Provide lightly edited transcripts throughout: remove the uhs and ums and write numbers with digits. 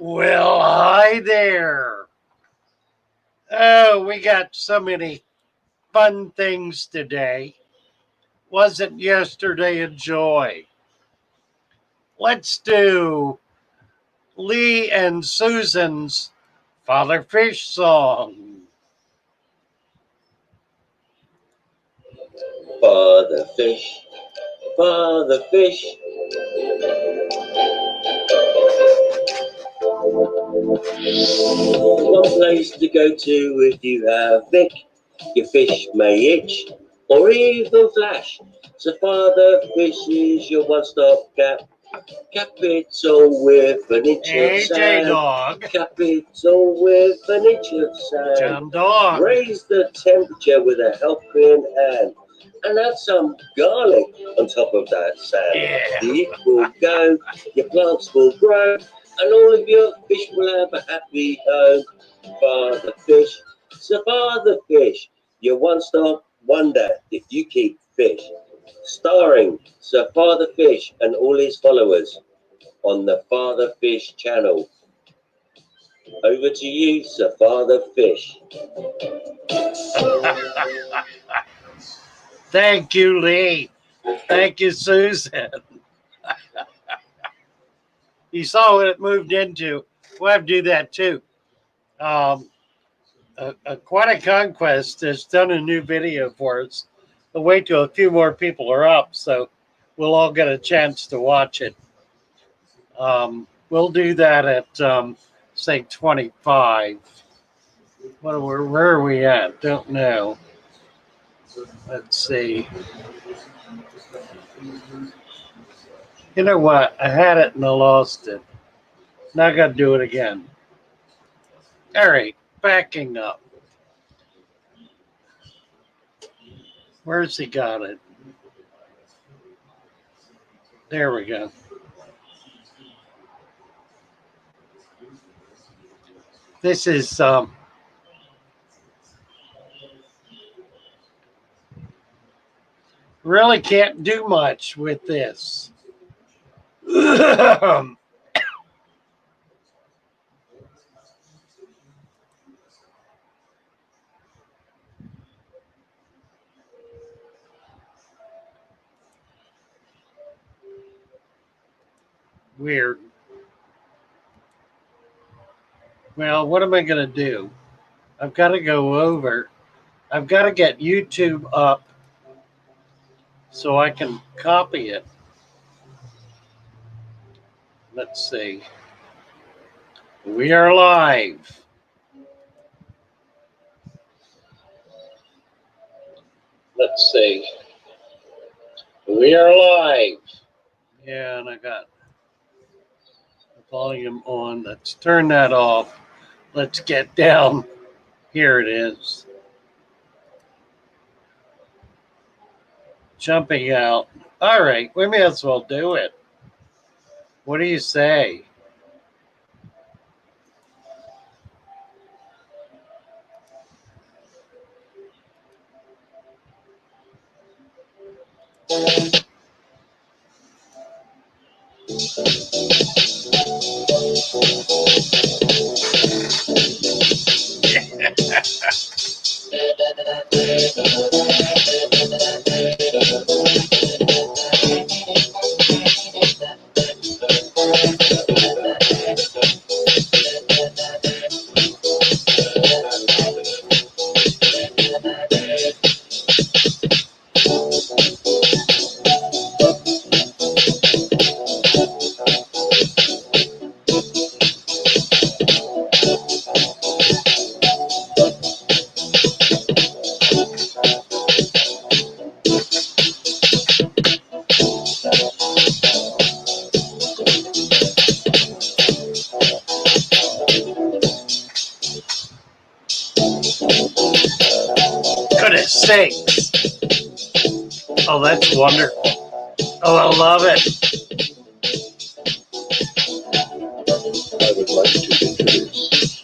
Well, hi there. Oh, we got so many fun things today. Wasn't yesterday a joy? Let's do Lee and Susan's Father Fish song. Father Fish, Father Fish. One place to go to if you have Vic. Your fish may itch or even flash. So Father Fish is your one-stop cap. Capital with an inch of sand. Dog. Capital with an inch of sand. Jam Dog. Raise the temperature with a helping hand. And add some garlic on top of that sand. Yeah. The itch will go, your plants will grow, and all of your fish will have a happy home. Father Fish, so Father Fish, your one-stop wonder if you keep fish. Starring Sir Father Fish and all his followers on the Father Fish channel. Over to you, Sir Father Fish. Thank you, Lee. Thank you, Susan. You saw what it moved into. We'll have to do that too. Aquatic Conquest has done a new video for us. I'll wait till a few more people are up so we'll all get a chance to watch it. We'll do that at, say, 25. Where are we at? Don't know. Let's see. You know what? I had it and I lost it. Now I got to do it again. All right, backing up. Where's he got it? There we go. This is really can't do much with this. Weird. Well, what am I going to do? I've got to go over. I've got to get YouTube up so I can copy it. Let's see. We are live. Let's see. We are live. Yeah, and I got the volume on. Let's turn that off. Let's get down. Here it is. Jumping out. All right, we may as well do it. What do you say? Goodness sakes. Oh, that's wonderful. Oh, I love it. I would like to introduce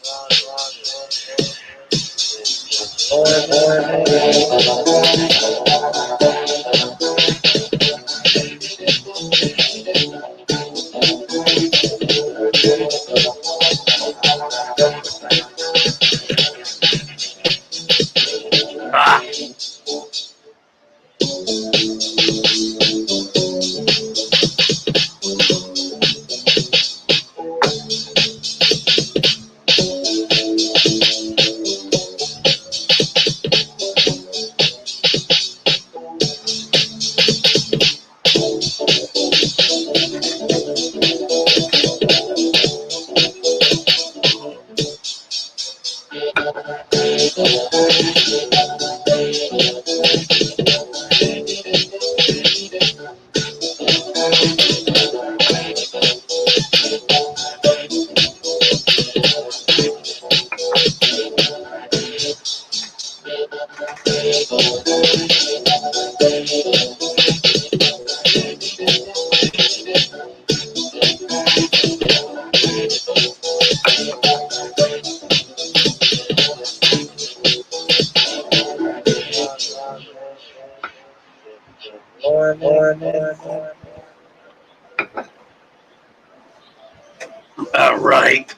All right.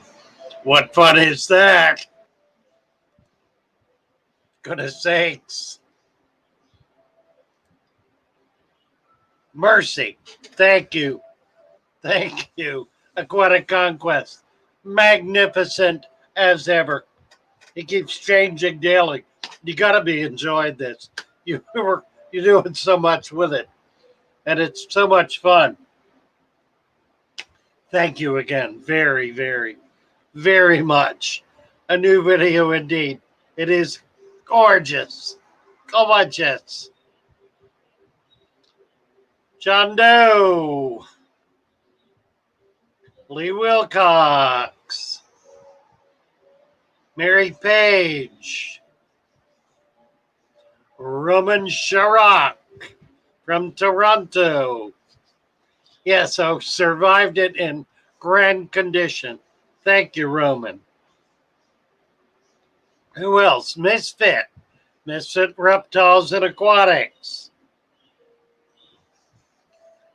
What fun is that? Goodness sakes. Mercy. Thank you. Thank you. Aquatic Conquest. Magnificent as ever. It keeps changing daily. You gotta be enjoying this. You're doing so much with it. And it's so much fun. Thank you again. Very, very, very much. A new video indeed. It is gorgeous. Gorgeous. John Doe. Lee Wilcox. Mary Page. Roman Sharak from Toronto. Yes, I survived it in grand condition. Thank you, Roman. Who else? Misfit. Misfit Reptiles and Aquatics.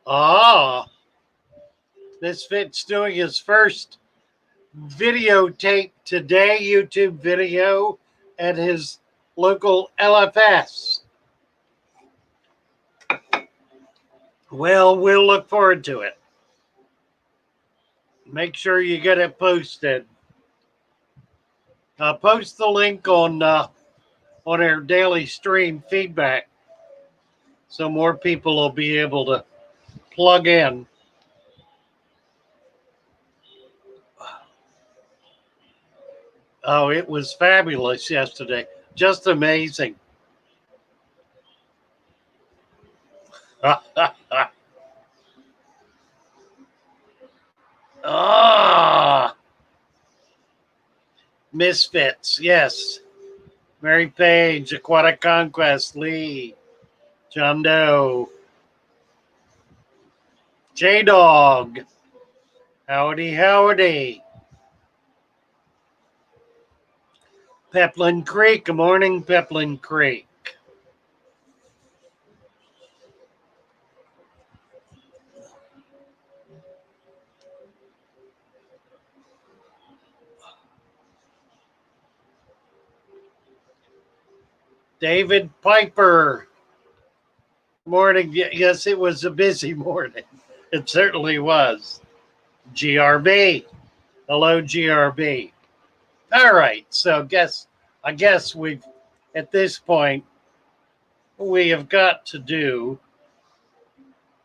Ah, Misfit's doing his first videotape today, YouTube video, at his local LFS. Well, we'll look forward to it. Make sure you get it posted. Post the link on our daily stream feedback so more people will be able to plug in. Oh, it was fabulous yesterday. Just amazing. Ah, Misfits, yes. Mary Page, Aquatic Conquest, Lee, John Doe, J-Dog, howdy, howdy. Peplin Creek, good morning, Peplin Creek. David Piper, morning. Yes, it was a busy morning. It certainly was. GRB, hello, GRB. All right, so I guess we've, at this point, we have got to do,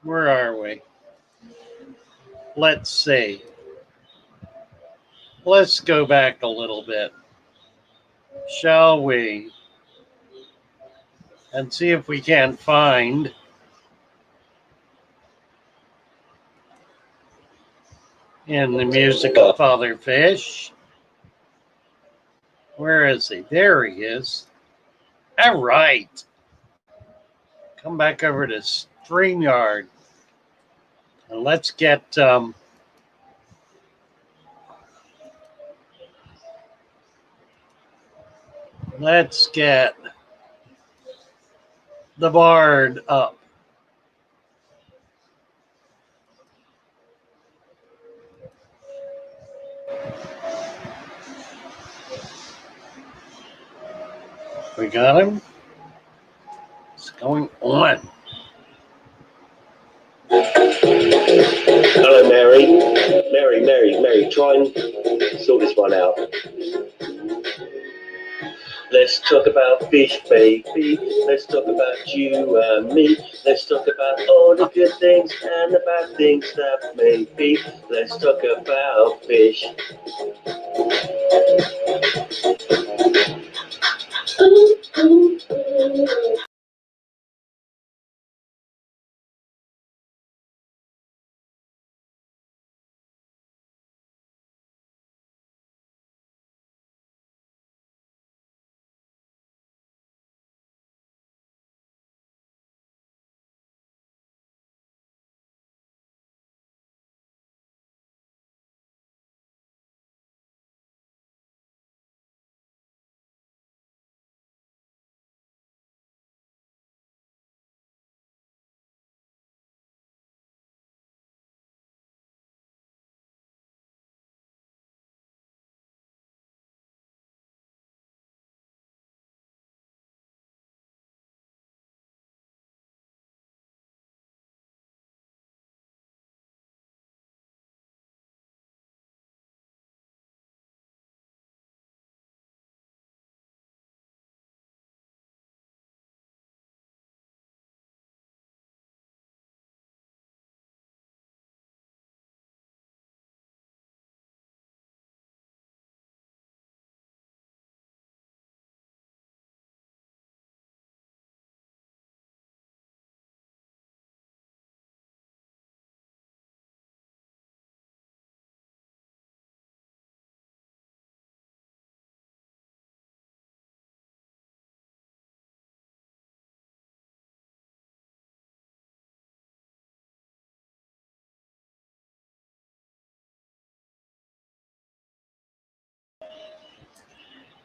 where are we? Let's see. Let's go back a little bit, shall we? And see if we can find in the music of Father Fish. Where is he? There he is. All right. Come back over to StreamYard. And let's get the Bard up. We got him. What's going on? Hello, Mary. Mary, try and sort this one out. Let's talk about fish, baby. Let's talk about you and me. Let's talk about all the good things and the bad things that may be. Let's talk about fish.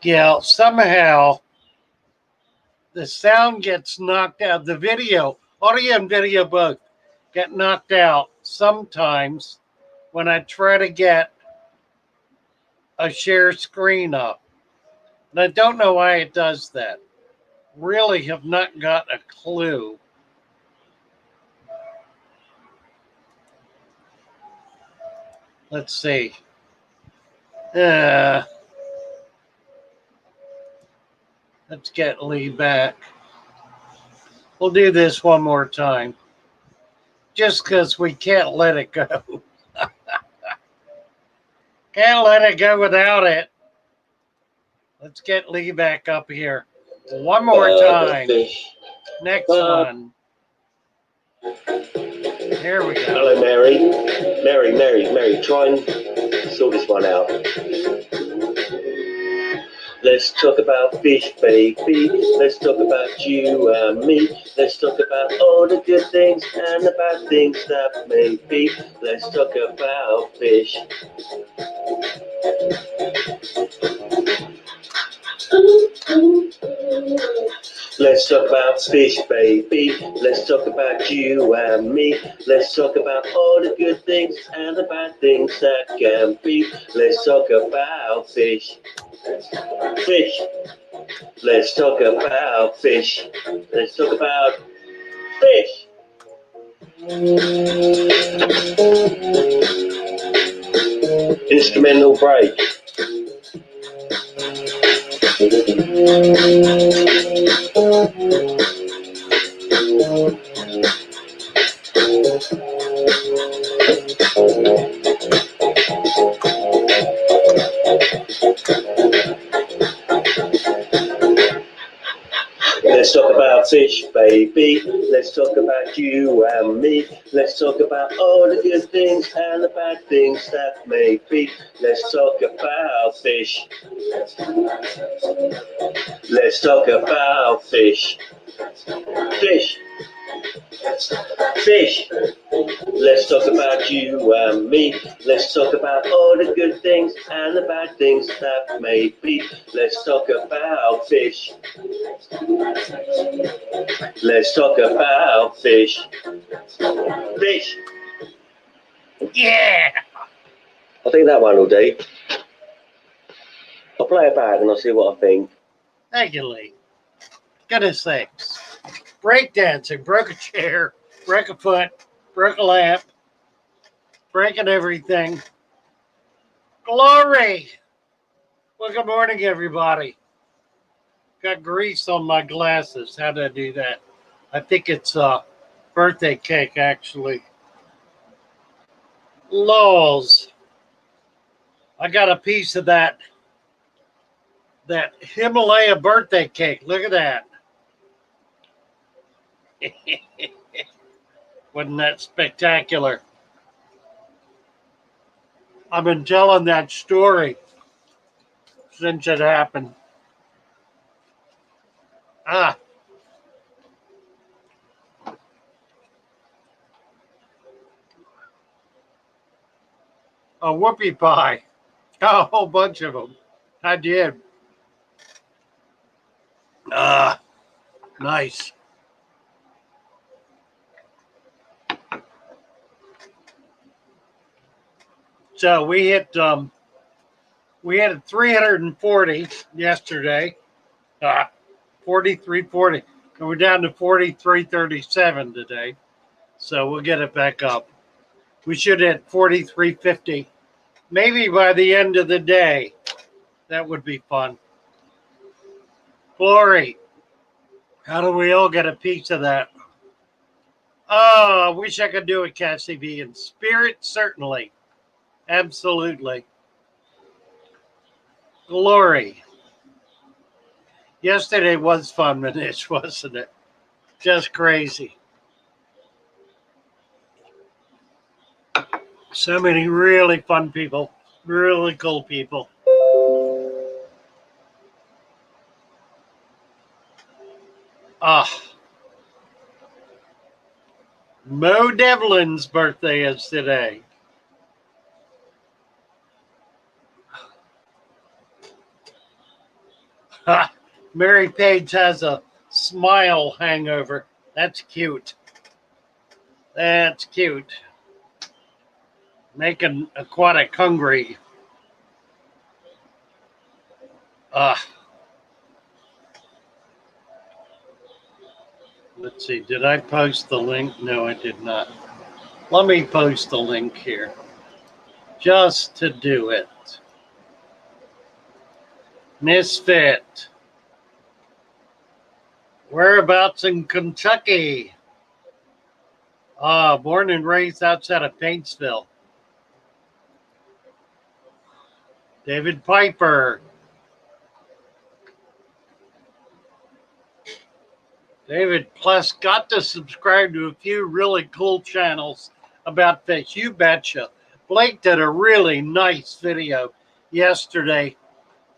Yeah, somehow the sound gets knocked out. The video, audio and video both, get knocked out sometimes when I try to get a share screen up. And I don't know why it does that. Really have not got a clue. Let's see. Let's get Lee back. We'll do this one more time. Just because we can't let it go. Can't let it go without it. Let's get Lee back up here. One more time. Next one. There we go. Hello, Mary. Mary. Try and sort this one out. Let's talk about fish, baby. Let's talk about you and me. Let's talk about all the good things and the bad things that may be. Let's talk about fish. Let's talk about fish, baby. Let's talk about you and me. Let's talk about all the good things and the bad things that can be. Let's talk about fish. Fish. Let's talk about fish. Let's talk about fish. Instrumental break. Let's talk about fish, baby. Let's talk about you and me. Let's talk about all the good things and the bad things that may be. Let's talk about fish. Let's talk about fish. Fish. Fish. Let's talk about you and me. Let's talk about all the good things and the bad things that may be. Let's talk about fish. Let's talk about fish. Fish. Yeah. I think that one will do. I'll play it back and I'll see what I think. Thank you, Lee. Goodness sakes. Breakdancing, broke a chair, broke a foot, broke a lamp, breaking everything. Glory! Well, good morning, everybody. Got grease on my glasses. How did I do that? I think it's birthday cake, actually. Lols. I got a piece of that Himalaya birthday cake. Look at that. Wasn't that spectacular? I've been telling that story since it happened. A whoopie pie. A whole bunch of them. I did. Nice. So we hit 340 yesterday. 43.40. And we're down to 43.37 today. So we'll get it back up. We should hit 43.50. Maybe by the end of the day. That would be fun. Glory. How do we all get a piece of that? Oh, I wish I could do it, Cassie V. In spirit, certainly. Absolutely. Glory. Yesterday was fun, Manish, wasn't it? Just crazy. So many really fun people. Really cool people. Mo Devlin's birthday is today. Mary Page has a smile hangover. That's cute. That's cute. Making aquatic hungry. Let's see. Did I post the link? No, I did not. Let me post the link here. Just to do it. Misfit. Whereabouts in Kentucky? Born and raised outside of Paintsville. David Piper. David plus got to subscribe to a few really cool channels about fish. You betcha. Blake did a really nice video yesterday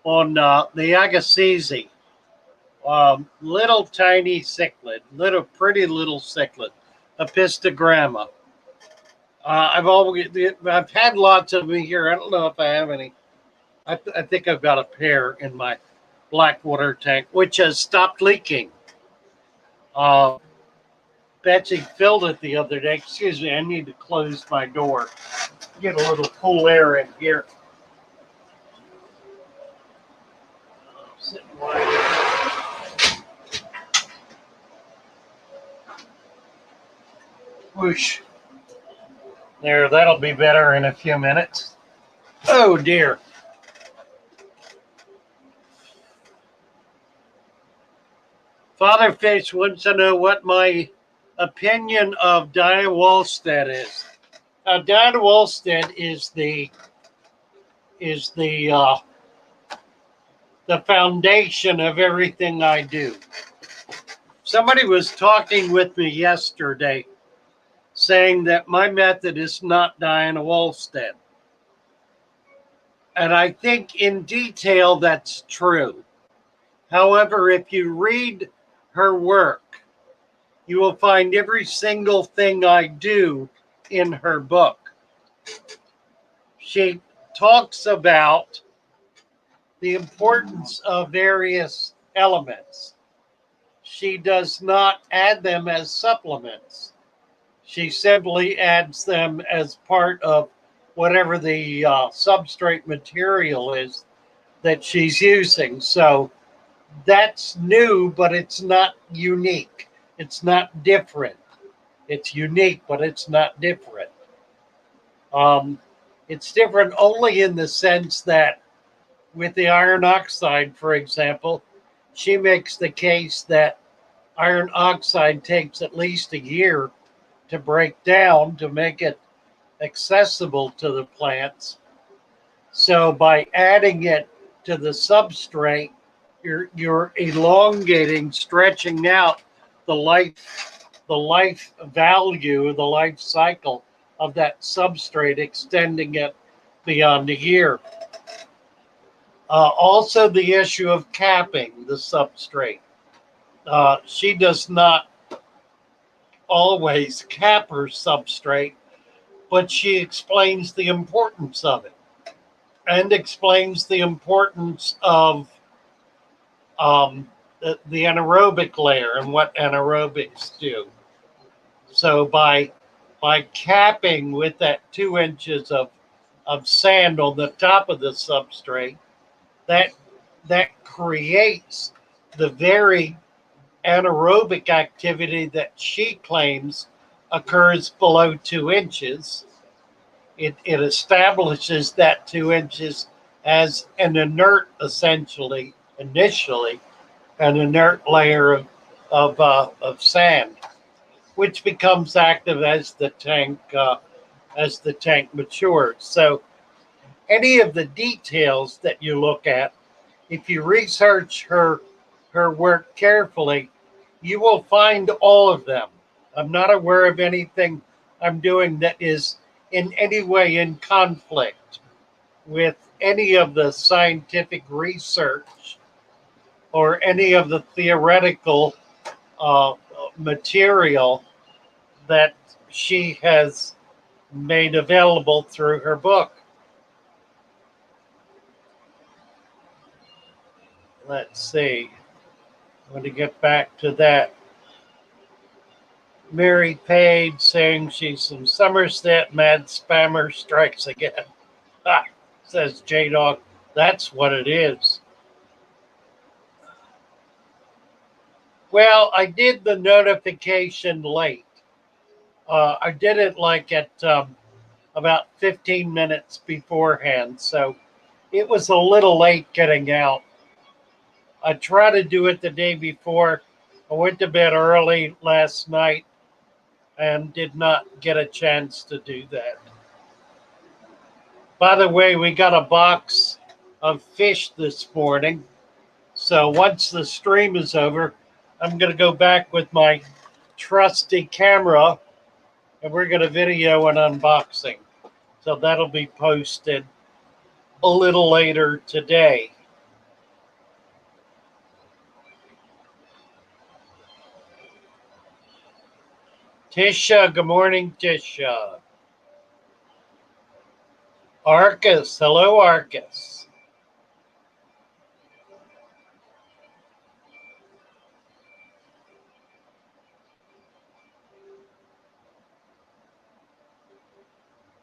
on the Agassiz. Little tiny cichlid, pretty little cichlid, Apistogramma. I've had lots of them here. I don't know if I have any. I think I've got a pair in my black water tank, which has stopped leaking. Betsy filled it the other day. Excuse me, I need to close my door. Get a little cool air in here. Whoosh. There, that'll be better in a few minutes. Oh dear. Father Fish wants to know what my opinion of Diana Walstad is. Diana Walstad is the foundation of everything I do. Somebody was talking with me yesterday saying that my method is not Diana Walstad. And I think in detail that's true. However, if you read her work, you will find every single thing I do in her book. She talks about the importance of various elements. She does not add them as supplements. She simply adds them as part of whatever the substrate material is that she's using. So that's new, but it's not unique. It's not different. It's unique, but it's not different. It's different only in the sense that with the iron oxide, for example, she makes the case that iron oxide takes at least a year to break down to make it accessible to the plants. So by adding it to the substrate, you're elongating, stretching out the life value, the life cycle of that substrate, extending it beyond a year. Also, the issue of capping the substrate. She does not always cap her substrate, but she explains the importance of it and explains the importance of the anaerobic layer and what anaerobics do. So by capping with that 2 inches of sand on the top of the substrate, that creates the very anaerobic activity that she claims occurs below 2 inches. It establishes that 2 inches as an inert, initially, an inert layer of sand, which becomes active as the tank matures. So any of the details that you look at, if you research her work carefully, you will find all of them. I'm not aware of anything I'm doing that is in any way in conflict with any of the scientific research or any of the theoretical material that she has made available through her book. Let's see. I'm going to get back to that. Mary Page saying she's from Somerset. Mad spammer strikes again. Ah, says J Dog. That's what it is. Well, I did the notification late. I did it like at about 15 minutes beforehand, so it was a little late getting out. I tried to do it the day before. I went to bed early last night and did not get a chance to do that. By the way, we got a box of fish this morning. So once the stream is over, I'm going to go back with my trusty camera and we're going to video an unboxing. So that'll be posted a little later today. Tisha, good morning, Tisha. Arcus, hello, Arcus.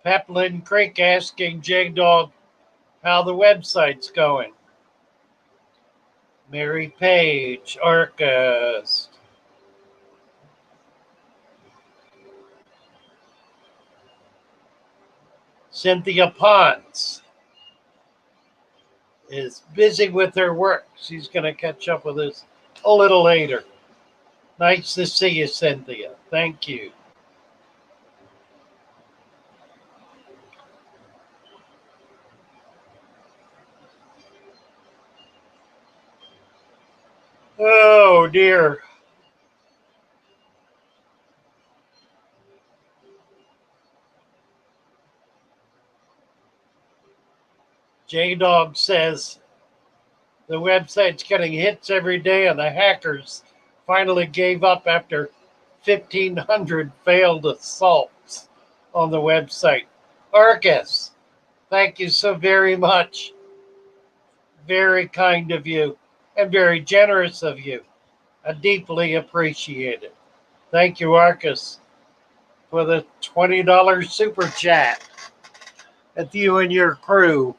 Peplin Creek asking J-Dog how the website's going. Mary Page, Arcus. Cynthia Ponce is busy with her work. She's going to catch up with us a little later. Nice to see you, Cynthia. Thank you. Oh, dear. J-Dog says the website's getting hits every day and the hackers finally gave up after 1,500 failed assaults on the website. Arcus, thank you so very much. Very kind of you and very generous of you. I deeply appreciate it. Thank you, Arcus, for the $20 super chat. That's you and your crew.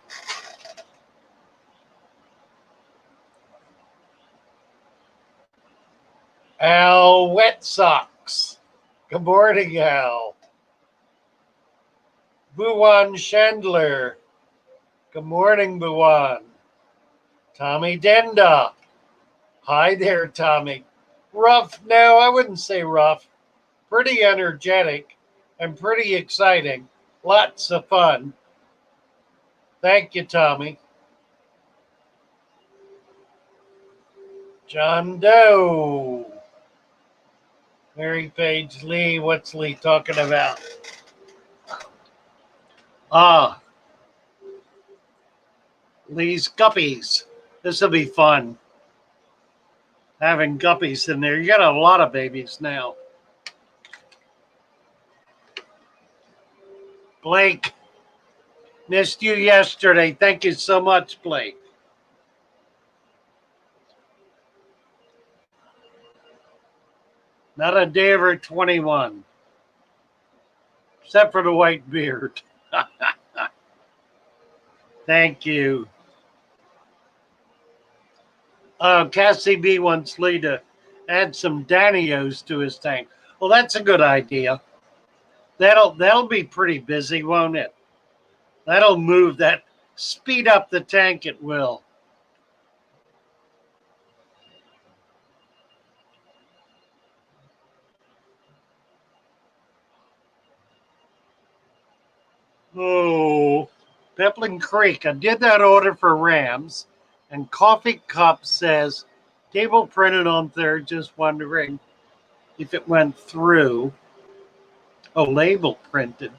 Al Wet Socks. Good morning, Al. Buwan Chandler. Good morning, Buwan. Tommy Denda. Hi there, Tommy. Rough? No, I wouldn't say rough. Pretty energetic and pretty exciting. Lots of fun. Thank you, Tommy. John Doe. Mary Page Lee. What's Lee talking about? Lee's guppies. This will be fun. Having guppies in there. You got a lot of babies now. Blake, missed you yesterday. Thank you so much, Blake. Not a day over 21. Except for the white beard. Thank you. Cassie B wants Lee to add some Danios to his tank. Well, that's a good idea. That'll be pretty busy, won't it? That'll move that, speed up the tank, it will. Oh, Peplin Creek. I did that order for Rams, and Coffee Cup says table printed on third. Just wondering if it went through. Oh, label printed.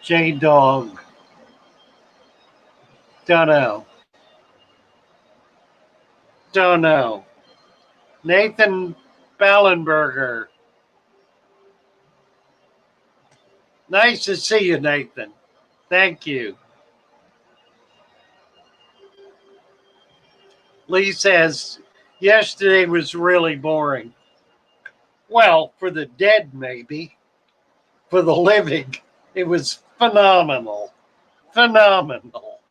J Dog. Don't know. Don't know. Nathan Ballenberger. Nice to see you, Nathan. Thank you. Lee says, yesterday was really boring. Well, for the dead, maybe. For the living, it was phenomenal. Phenomenal.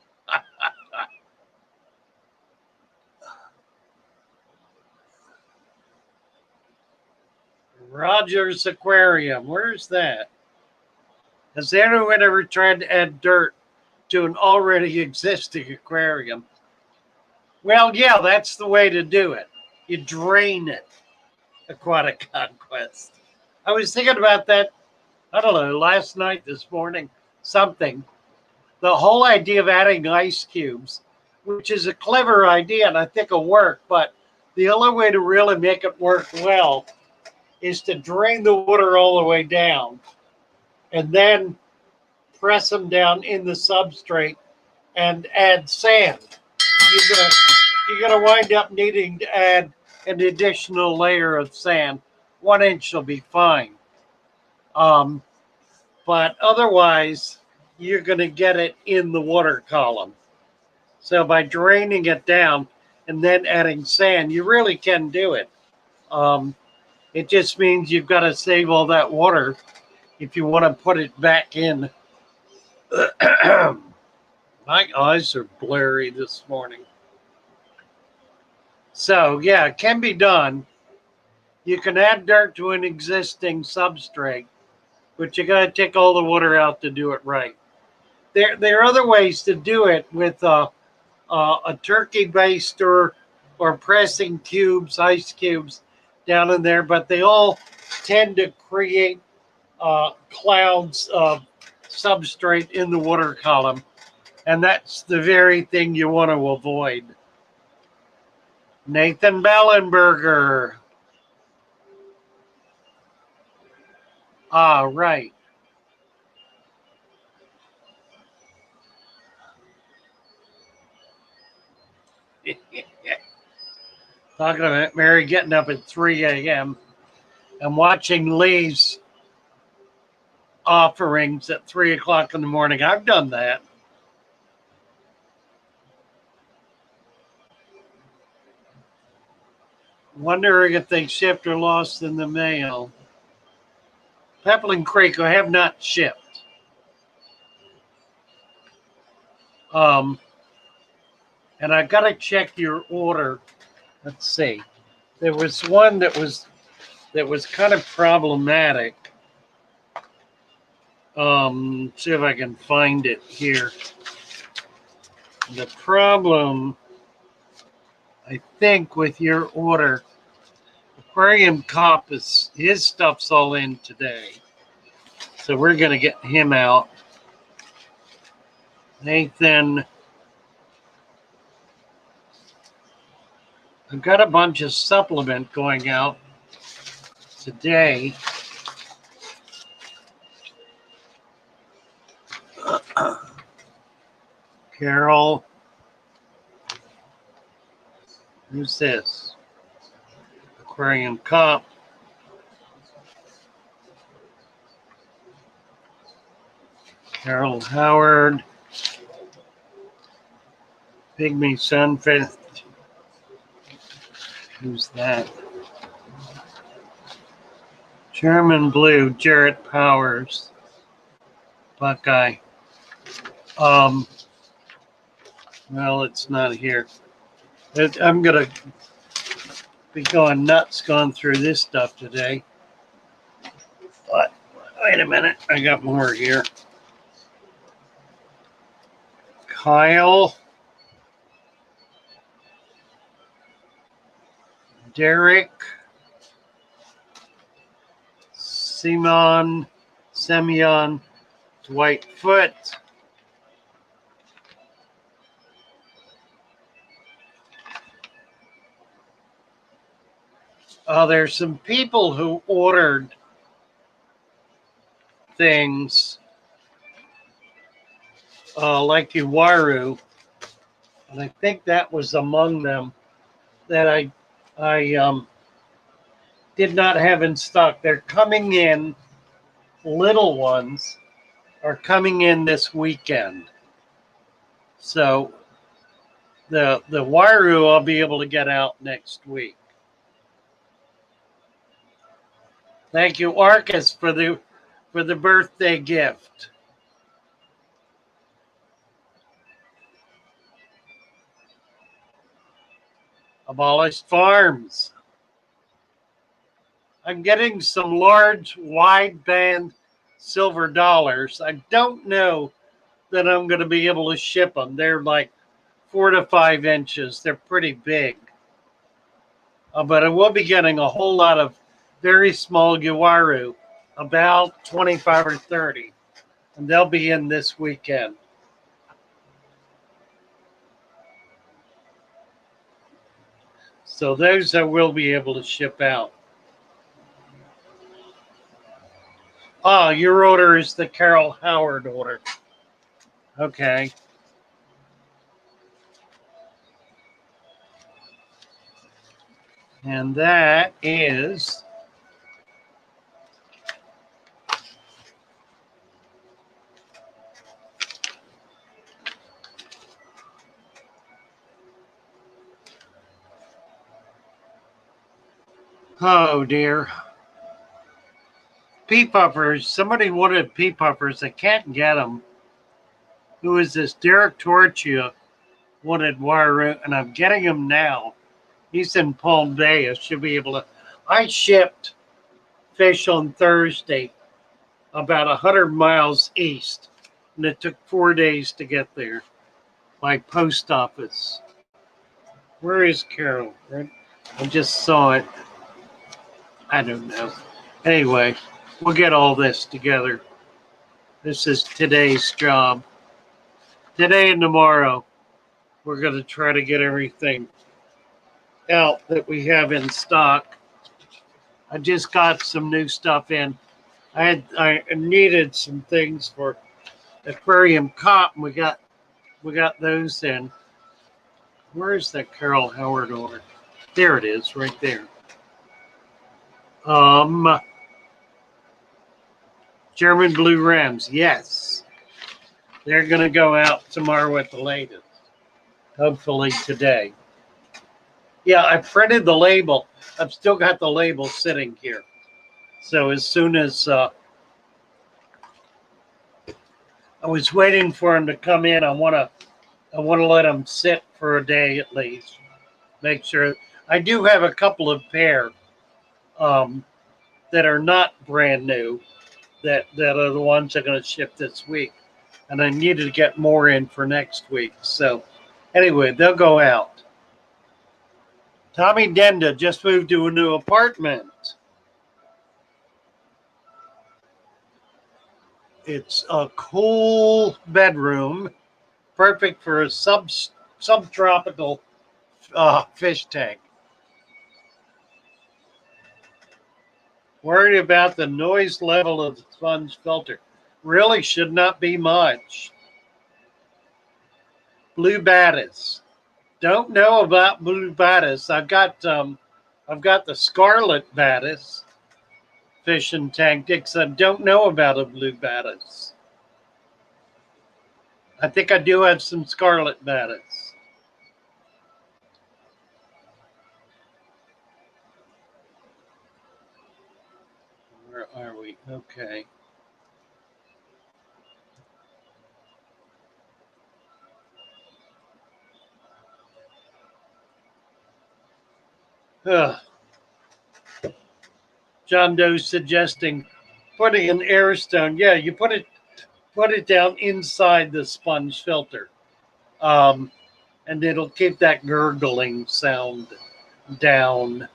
Roger's Aquarium. Where's that? Has anyone ever tried to add dirt to an already existing aquarium? Well, yeah, that's the way to do it. You drain it. Aquatic Conquest. I was thinking about that, I don't know, last night, this morning, something. The whole idea of adding ice cubes, which is a clever idea and I think will work, but the only way to really make it work well is to drain the water all the way down and then press them down in the substrate and add sand. You're gonna wind up needing to add an additional layer of sand. 1 inch will be fine. But otherwise, you're gonna get it in the water column. So by draining it down and then adding sand, you really can do it. It just means you've got to save all that water if you want to put it back in. My eyes are blurry this morning. So, yeah, it can be done. You can add dirt to an existing substrate, but you got to take all the water out to do it right. There are other ways to do it with a turkey baster or pressing cubes, ice cubes down in there, but they all tend to create clouds of substrate in the water column, and that's the very thing you want to avoid. Nathan Ballenberger. Right. Talking about Mary getting up at 3 a.m. and watching Lee's offerings at 3 o'clock in the morning. I've done that. Wondering if they shipped or lost in the mail. Peppling Creek, I have not shipped. And I got to check your order. Let's see. There was one that was kind of problematic. See if I can find it here. The problem, I think, with your order, Aquarium Cop is his stuff's all in today, so we're gonna get him out. Nathan, I've got a bunch of supplement going out today. Carol, who's this? Aquarium Cop. Carol Howard. Pygmy Sunfish. Who's that? German Blue, Jarrett Powers. Buckeye. Well, it's not here. I'm going to be going nuts going through this stuff today. But wait a minute. I got more here. Kyle. Derek. Semyon. Dwight Foot. There's some people who ordered things like Uwaru, and I think that was among them that I did not have in stock. They're coming in, little ones are coming in this weekend. So The Wairu I'll be able to get out next week. Thank you, Arcus, for the birthday gift. Abolished farms. I'm getting some large wideband silver dollars. I don't know that I'm going to be able to ship them. They're like 4 to 5 inches. They're pretty big. But I will be getting a whole lot of very small Uwaru, about 25 or 30. And they'll be in this weekend. So those I will be able to ship out. Ah, your order is the Carol Howard order. Okay. And that is oh dear. Pea puffers. Somebody wanted pea puffers. I can't get them. Who is this? Derek Torchia wanted wire, and I'm getting him now. He's in Palm Bay. I should be able to. I shipped fish on Thursday about 100 miles east, and it took 4 days to get there by post office. Where is Carol? I just saw it. I don't know. Anyway, we'll get all this together. This is today's job. Today and tomorrow, we're going to try to get everything out that we have in stock. I just got some new stuff in. I needed some things for aquarium cotton. We got those in. Where's that Carol Howard order? There it is, right there. German blue rams, yes. They're going to go out tomorrow at the latest. Hopefully today. Yeah, I printed the label. I've still got the label sitting here. So as soon as I was waiting for him to come in, I want to let him sit for a day at least. Make sure. I do have a couple of pair that are not brand new that are the ones I'm going to ship this week. And I needed to get more in for next week. So anyway, they'll go out. Tommy Denda just moved to a new apartment. It's a cool bedroom, perfect for a subtropical fish tank. Worried about the noise level of the sponge filter. Really should not be much. Blue Batis. Don't know about blue Batis. I've got the scarlet Batis fishing tactics. I don't know about a blue Batis. I think I do have some scarlet Batis. Where are we? Okay. John Doe suggesting putting an air stone. Yeah, you put it down inside the sponge filter, and it'll keep that gurgling sound down.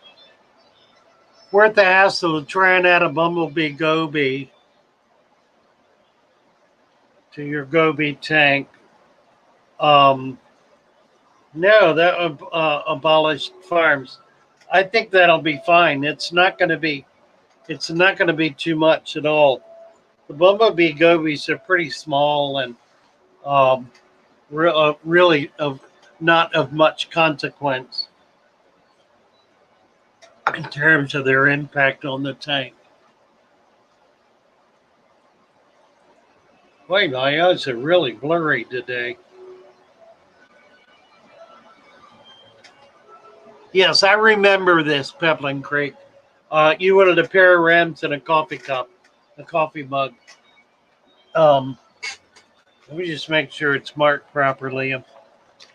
Worth the hassle of trying out a bumblebee goby to your goby tank. No, that abolished farms. I think that'll be fine. It's not going to be too much at all. The bumblebee gobies are pretty small and really not of much consequence in terms of their impact on the tank. Wait, my eyes are really blurry today. Yes, I remember this, Peplin Creek. You wanted a pair of rims and a coffee cup, a coffee mug. Let me just make sure it's marked properly. I'm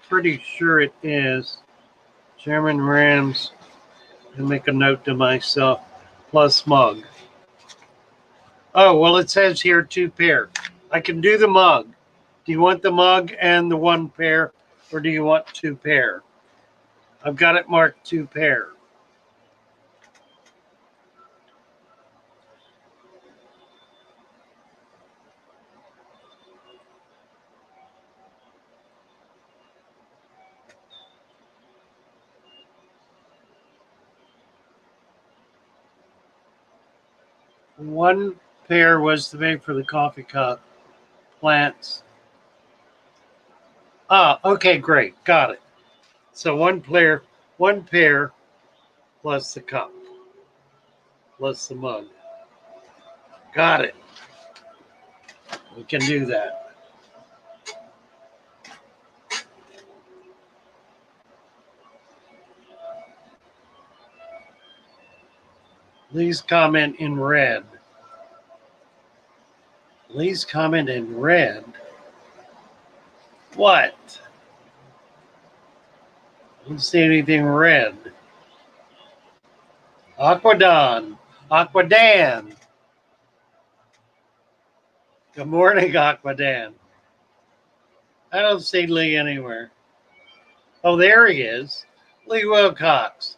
pretty sure it is. German rims. And make a note to myself. Plus mug. Oh, well, it says here 2 pair. I can do the mug. Do you want the mug and the 1 pair, or do you want 2 pair? I've got it marked 2 pair. One pair was to make for the coffee cup plants. Ah, okay, great. Got it. So one pair plus the cup, plus the mug. Got it. We can do that. Please comment in red. Please comment in red. What? I don't see anything red. Aquadan. Aquadan. Good morning, Aquadan. I don't see Lee anywhere. Oh, there he is. Lee Wilcox.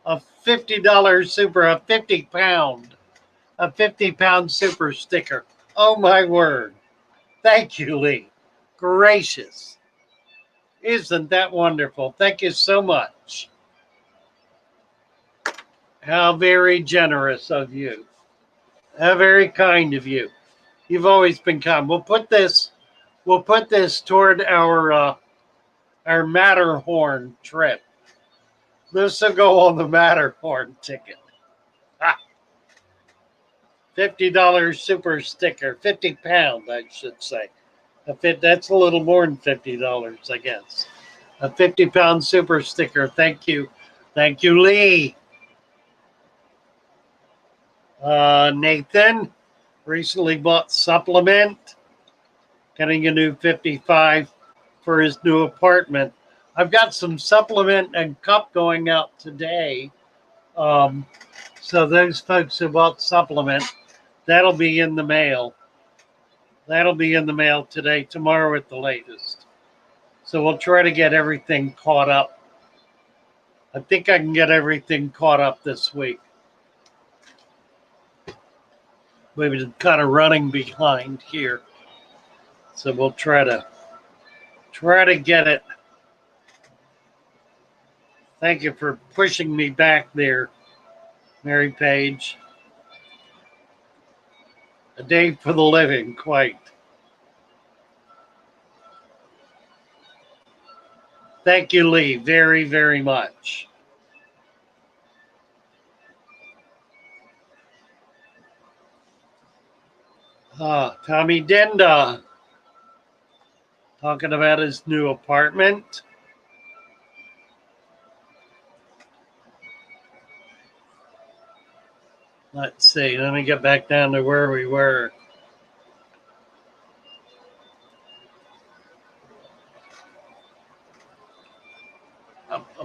A $50 super, a 50-pound super sticker. Oh, my word. Thank you, Lee. Gracious. Isn't that wonderful? Thank you so much. How very generous of you. How very kind of you. You've always been kind. We'll put this toward our Matterhorn trip. This will go on the Matterhorn ticket. Ah, $50 super sticker, 50 pound, I should say. That's a little more than $50, I guess. A 50-pound super sticker. Thank you. Thank you, Lee. Nathan recently bought supplement, getting a new 55 for his new apartment. I've got some supplement and cup going out today. So those folks who bought supplement, that'll be in the mail. That'll be in the mail today, tomorrow at the latest. So we'll try to get everything caught up. I think I can get everything caught up this week. We've been kind of running behind here. So we'll try to get it. Thank you for pushing me back there, Mary Page. A day for the living, quite. Thank you, Lee, very, very much. Tommy Denda talking about his new apartment. Let's see. Let me get back down to where we were.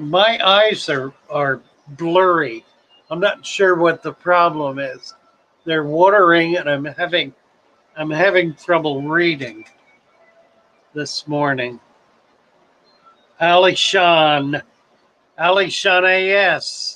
My eyes are blurry. I'm not sure what the problem is. They're watering, and I'm having trouble reading this morning. Alishan AS.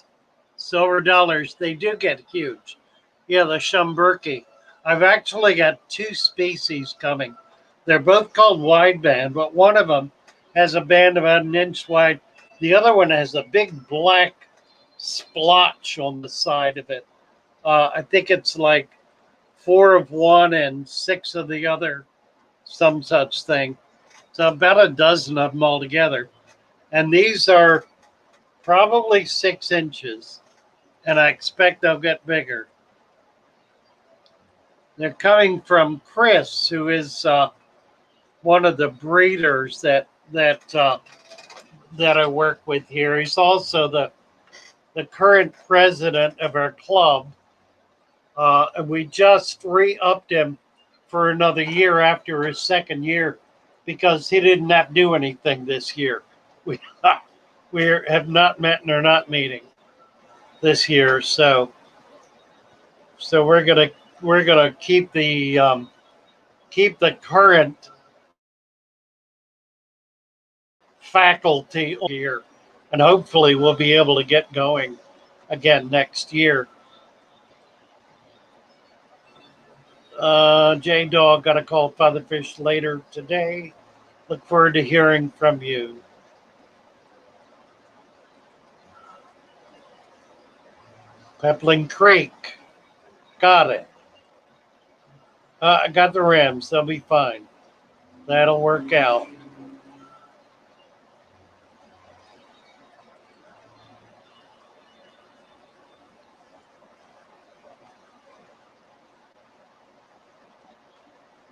Silver dollars, they do get huge. Yeah, the Schomburgki. I've actually got 2 species coming. They're both called wideband, but one of them has a band about 1 inch wide. The other one has a big black splotch on the side of it. I think it's like 4 of one and 6 of the other, some such thing. So about a dozen of them altogether. And these are probably 6 inches. And I expect they'll get bigger. They're coming from Chris, who is one of the breeders that I work with here. He's also the current president of our club, and we just re-upped him for another year after his second year because he didn't have to do anything this year. We we have not met and are not meeting this year, so we're gonna keep the current faculty here, and hopefully we'll be able to get going again next year. J Dog got to call Fatherfish later today. Look forward to hearing from you. Pepling Creek. Got it. I got the Rams. They'll be fine. That'll work out.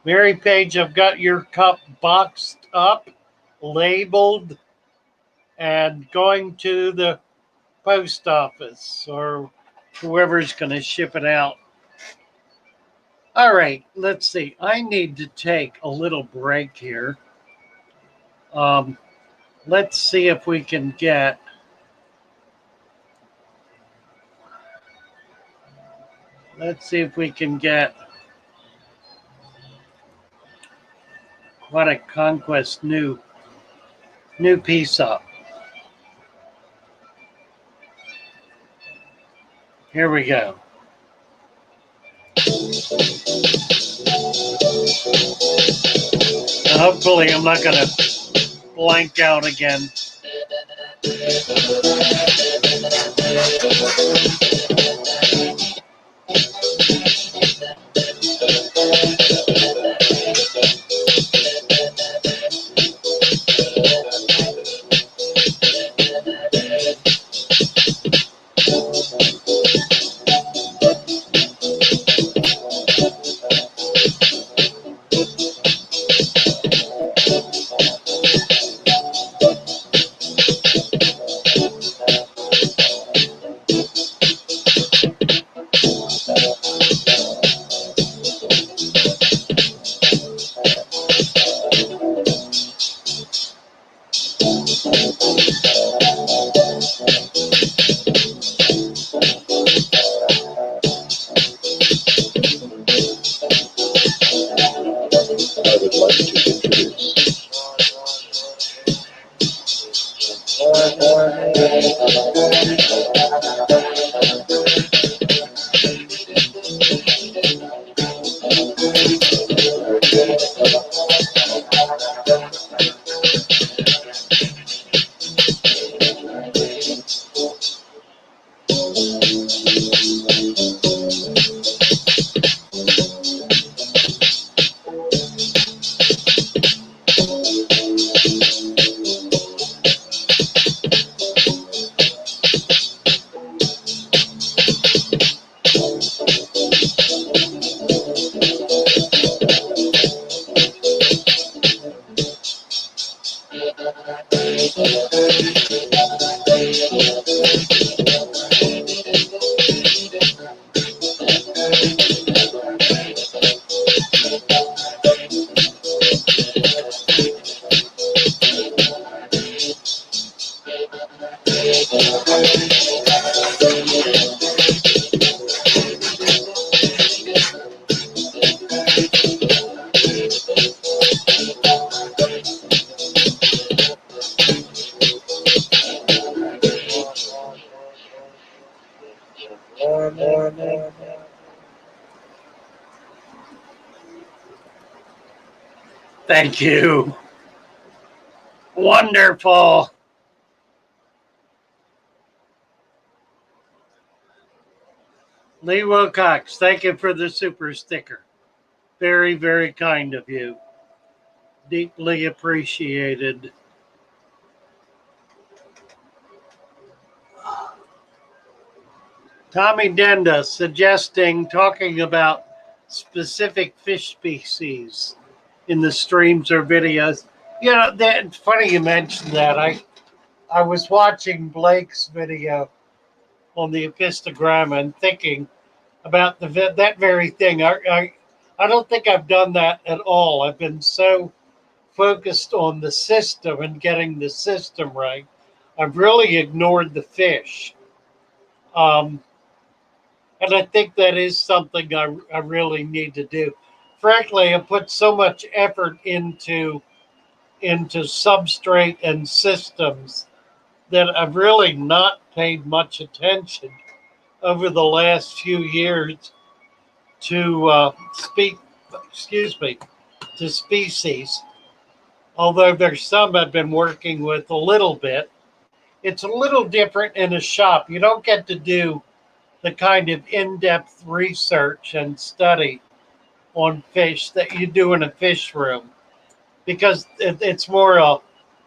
Mary Page, I've got your cup boxed up, labeled, and going to the post office or whoever's going to ship it out. All right, let's see. I need to take a little break here. Let's see if we can get Aquatic Conquest new piece up. Here we go. Hopefully I'm not going to blank out again. Thank you. Wonderful. Lee Wilcox, thank you for the super sticker. Very, very kind of you. Deeply appreciated. Tommy Denda suggesting talking about specific fish species in the streams or videos. You know, that funny you mentioned that. I was watching Blake's video on the epistogram and thinking about that very thing. I don't think I've done that at all. I've been so focused on the system and getting the system right. I've really ignored the fish. Um, and I think that is something I really need to do. Frankly, I put so much effort into substrate and systems that I've really not paid much attention over the last few years to to species. Although there's some I've been working with a little bit. It's a little different in a shop. You don't get to do the kind of in-depth research and study on fish that you do in a fish room because it's more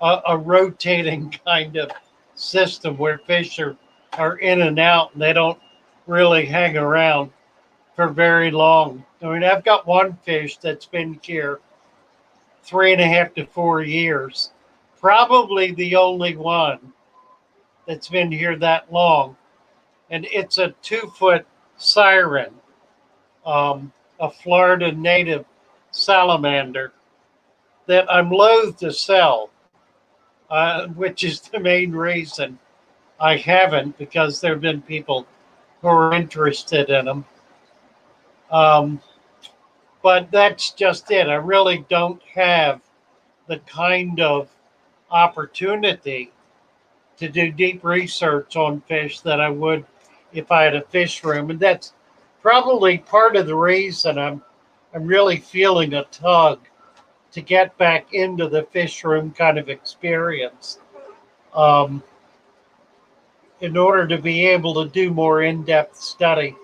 a rotating kind of system where fish are in and out and they don't really hang around for very long. I mean, I've got one fish that's been here 3.5 to 4 years, probably the only one that's been here that long. And it's a 2-foot siren, a Florida native salamander that I'm loath to sell, which is the main reason I haven't, because there have been people who are interested in them. But that's just it. I really don't have the kind of opportunity to do deep research on fish that I would if I had a fish room. And that's probably part of the reason I'm really feeling a tug to get back into the fish room kind of experience, in order to be able to do more in-depth study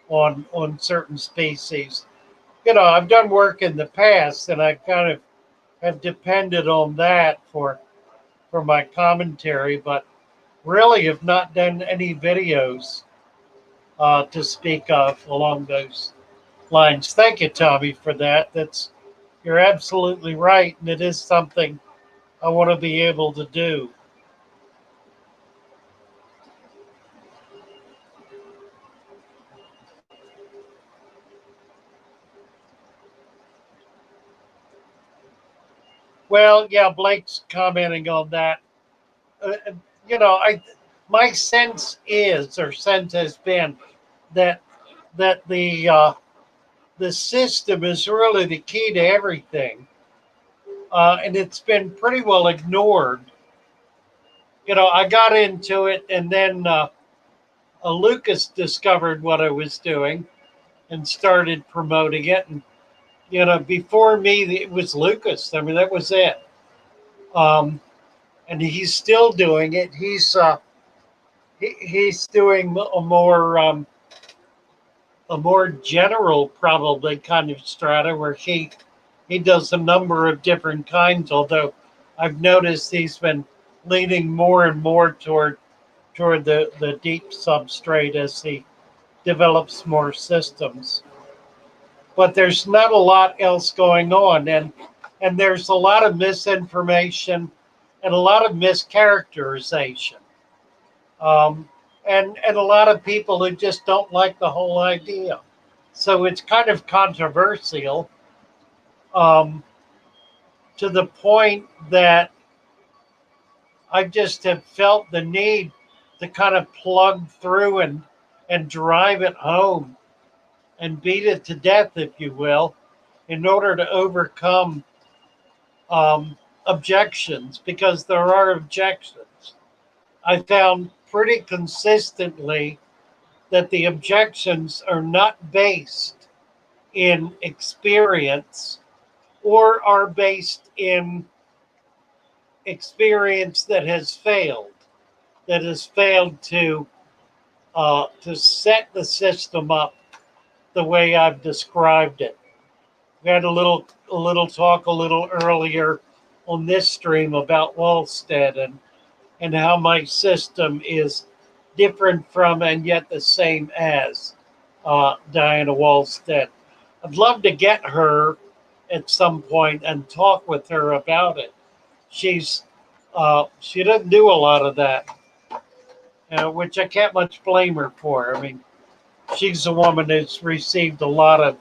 on certain species. You know, I've done work in the past and I kind of have depended on that for my commentary, but really have not done any videos to speak of along those lines. Thank you, Tommy, for that. You're absolutely right, and it is something I want to be able to do. Well, yeah, Blake's commenting on that. You know, my sense has been that the system is really the key to everything, and it's been pretty well ignored. You know, I got into it, and then Lucas discovered what I was doing and started promoting it. And you know, before me, it was Lucas. I mean, that was it. And he's still doing it. He's doing a more general, probably kind of strata where he does a number of different kinds. Although I've noticed he's been leaning more and more toward the deep substrate as he develops more systems. But there's not a lot else going on, and there's a lot of misinformation and a lot of mischaracterization, and a lot of people who just don't like the whole idea. So it's kind of controversial, to the point that I just have felt the need to kind of plug through and drive it home and beat it to death, if you will, in order to overcome objections, because there are objections. I found pretty consistently that the objections are not based in experience or are based in experience that has failed to set the system up the way I've described it. We had a little talk a little earlier on this stream about Walstad and how my system is different from and yet the same as Diana Walstad. I'd love to get her at some point and talk with her about it. She doesn't do a lot of that. which I can't much blame her for. I mean, she's a woman that's received a lot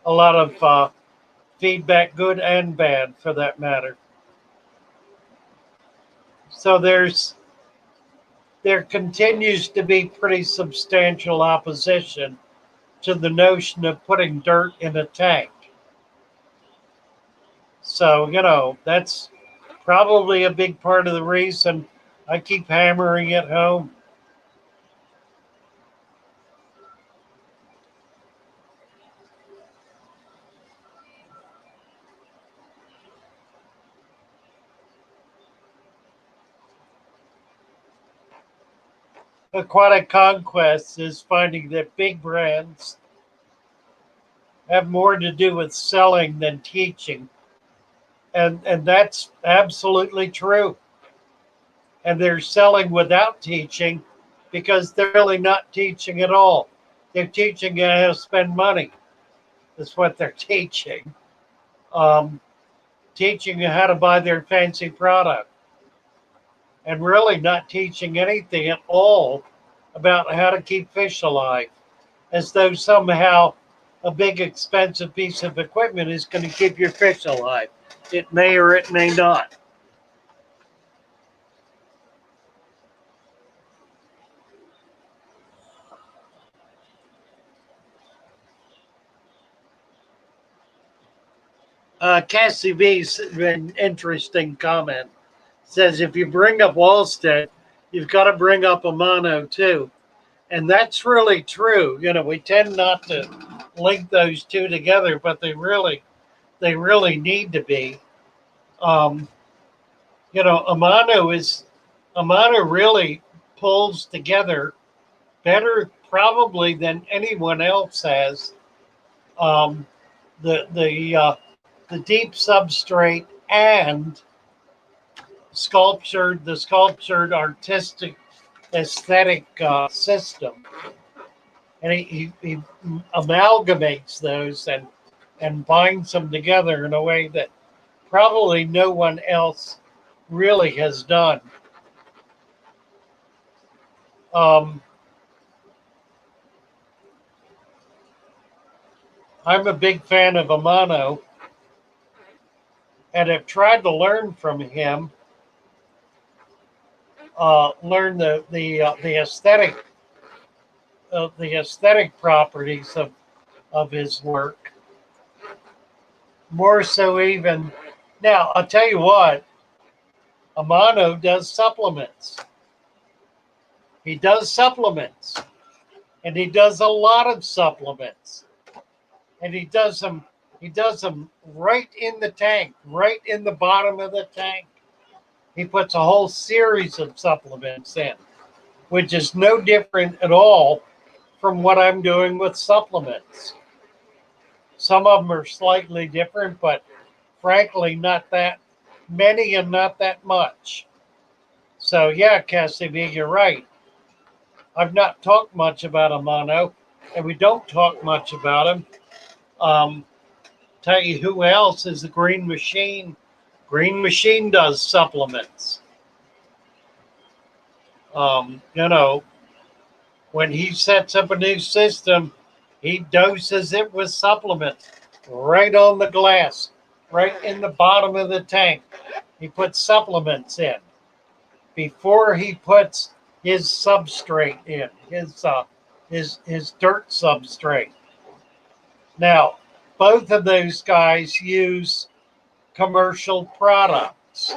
of feedback, good and bad, for that matter. So there continues to be pretty substantial opposition to the notion of putting dirt in a tank. So, that's probably a big part of the reason I keep hammering it home. Aquatic Conquest is finding that big brands have more to do with selling than teaching. And that's absolutely true. And they're selling without teaching because they're really not teaching at all. They're teaching you how to spend money. That's what they're teaching. Teaching you how to buy their fancy product. And really not teaching anything at all about how to keep fish alive. As though somehow a big expensive piece of equipment is going to keep your fish alive. It may or it may not. Cassie V's an interesting comment. Says if you bring up Walstad, you've got to bring up Amano too. And that's really true. We tend not to link those two together, but they really need to be. Amano really pulls together better probably than anyone else has. The deep substrate and the sculptured artistic aesthetic system, and he amalgamates those and binds them together in a way that probably no one else really has done. I'm a big fan of Amano and have tried to learn from him, learn the aesthetic properties of his work. More so even now, I'll tell you what, Amano does supplements. He does supplements, and he does a lot of supplements, and he does them right in the tank, right in the bottom of the tank. He puts a whole series of supplements in, which is no different at all from what I'm doing with supplements. Some of them are slightly different, but frankly, not that many and not that much. So yeah, Cassie B, you're right. I've not talked much about Amano, and we don't talk much about him. Tell you who else is the Green Machine. Green Machine does supplements. When he sets up a new system, he doses it with supplements right on the glass, right in the bottom of the tank. He puts supplements in before he puts his substrate in, his dirt substrate. Now, both of those guys use commercial products.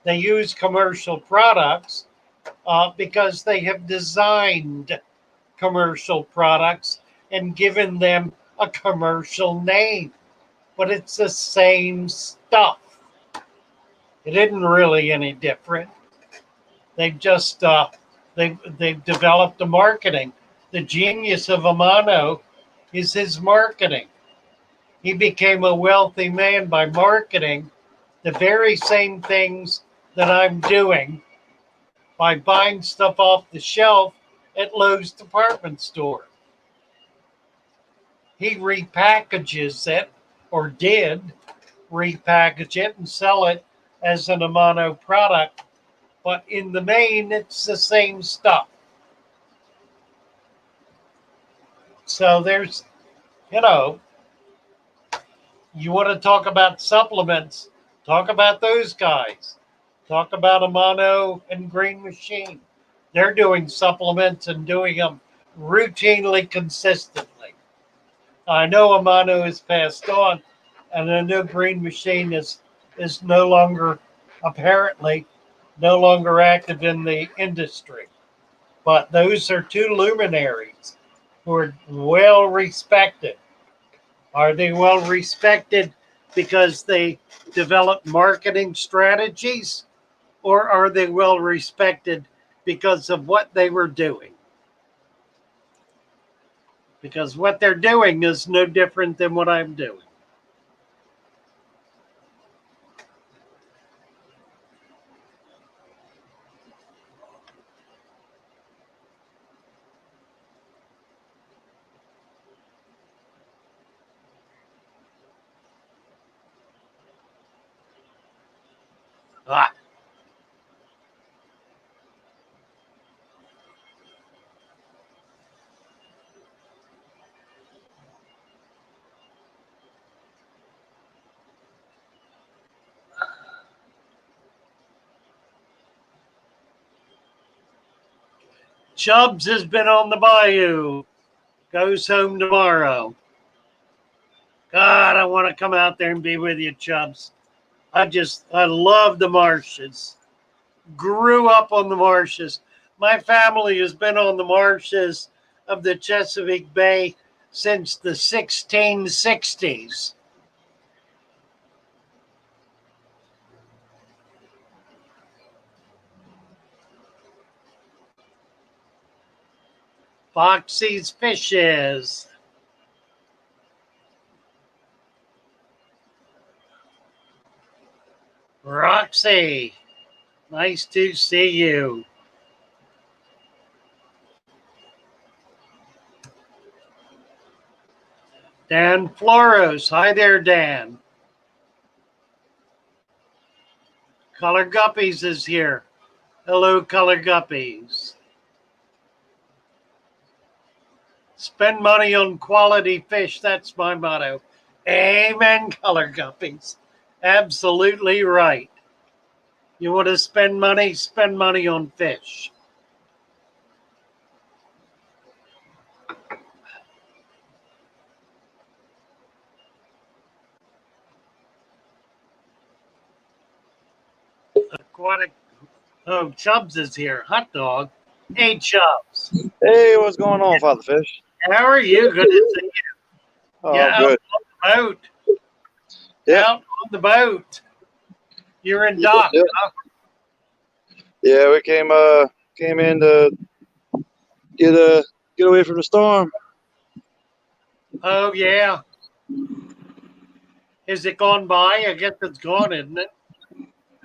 They use commercial products because they have designed commercial products and given them a commercial name. But it's the same stuff. It isn't really any different. They've just they've developed the marketing. The genius of Amano is his marketing. He became a wealthy man by marketing the very same things that I'm doing by buying stuff off the shelf at Lowe's department store. He repackages it, or did repackage it and sell it as an Amano product but in the main, it's the same stuff. So there's, you know, you want to talk about supplements, talk about those guys. Talk about Amano and Green Machine. They're doing supplements and doing them routinely, consistently. I know Amano is passed on, and I know Green Machine is no longer, apparently, no longer active in the industry. But those are two luminaries who are well respected. Are they well respected because they develop marketing strategies, or are they well respected because of what they were doing? Because what they're doing is no different than what I'm doing. Ah. Chubz has been on the bayou. Goes home tomorrow. God, I want to come out there and be with you, Chubz. I love the marshes. Grew up on the marshes. My family has been on the marshes of the Chesapeake Bay since the 1660s. Foxy's Fishes. Roxy, nice to see you. Dan Floros, hi there, Dan. Color Guppies is here. Hello, Color Guppies. Spend money on quality fish. That's my motto. Amen, Color Guppies. Absolutely right. You want to spend money on fish. Aquatic. Oh, Chubz is here. Hot dog. Hey, Chubz. Hey, what's going on, Father Fish? How are you? Good to see you. Oh, Yeah, good. out on the boat. Yeah. Out on the boat. You're in dock. Yeah. Huh? Yeah, we came in to get away from the storm. Oh, yeah. Is it gone by? I guess it's gone, isn't it?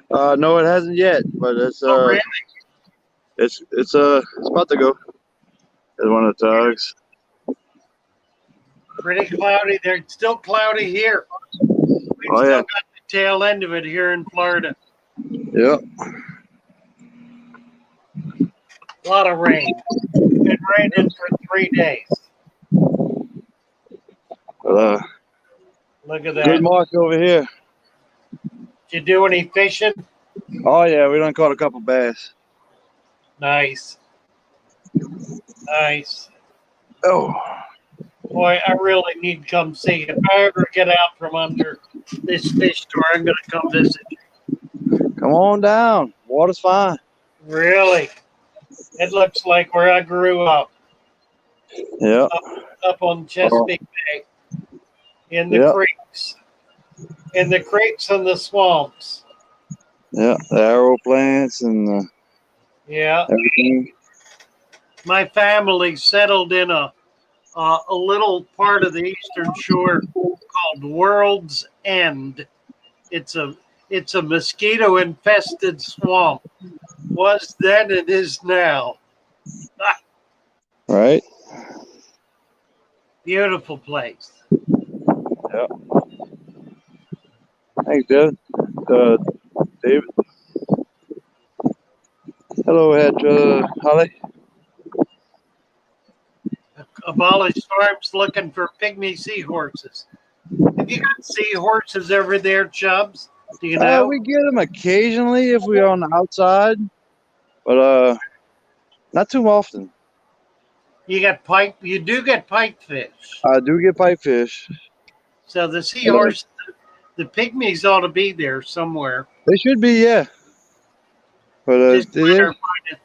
No, it hasn't yet, but it's Oh, really? it's about to go. It's one of the tugs. Pretty cloudy. They're still cloudy here. We've Oh, still yeah. got the tail end of it here in Florida. Yep. A lot of rain. It's been raining for 3 days. But, Look at that. good mark over here. Did you do any fishing? Oh yeah, we done caught a couple bass. Nice. Nice. Oh. Boy, I really need to come see you. If I ever get out from under this fish store, I'm going to come visit you. Come on down. Water's fine. Really? It looks like where I grew up. Yep. Up on Chesapeake Bay. In the Yep. creeks. In the creeks and the swamps. Yeah, the arrow plants and Yeah. everything. My family settled in a little part of the eastern shore called World's End. It's a mosquito infested swamp. Was then and is now. Right. Beautiful place. Yep. Thanks, David. David. Hello, Holly. Abolished farms looking for pygmy seahorses. Have you got seahorses over there, Chubz? Do you know? We get them occasionally if we're on the outside, but not too often. You got pipe. You do get pipefish. I do get pipefish. So the seahorse, the pygmies ought to be there somewhere. They should be, yeah. But Just clarifying it.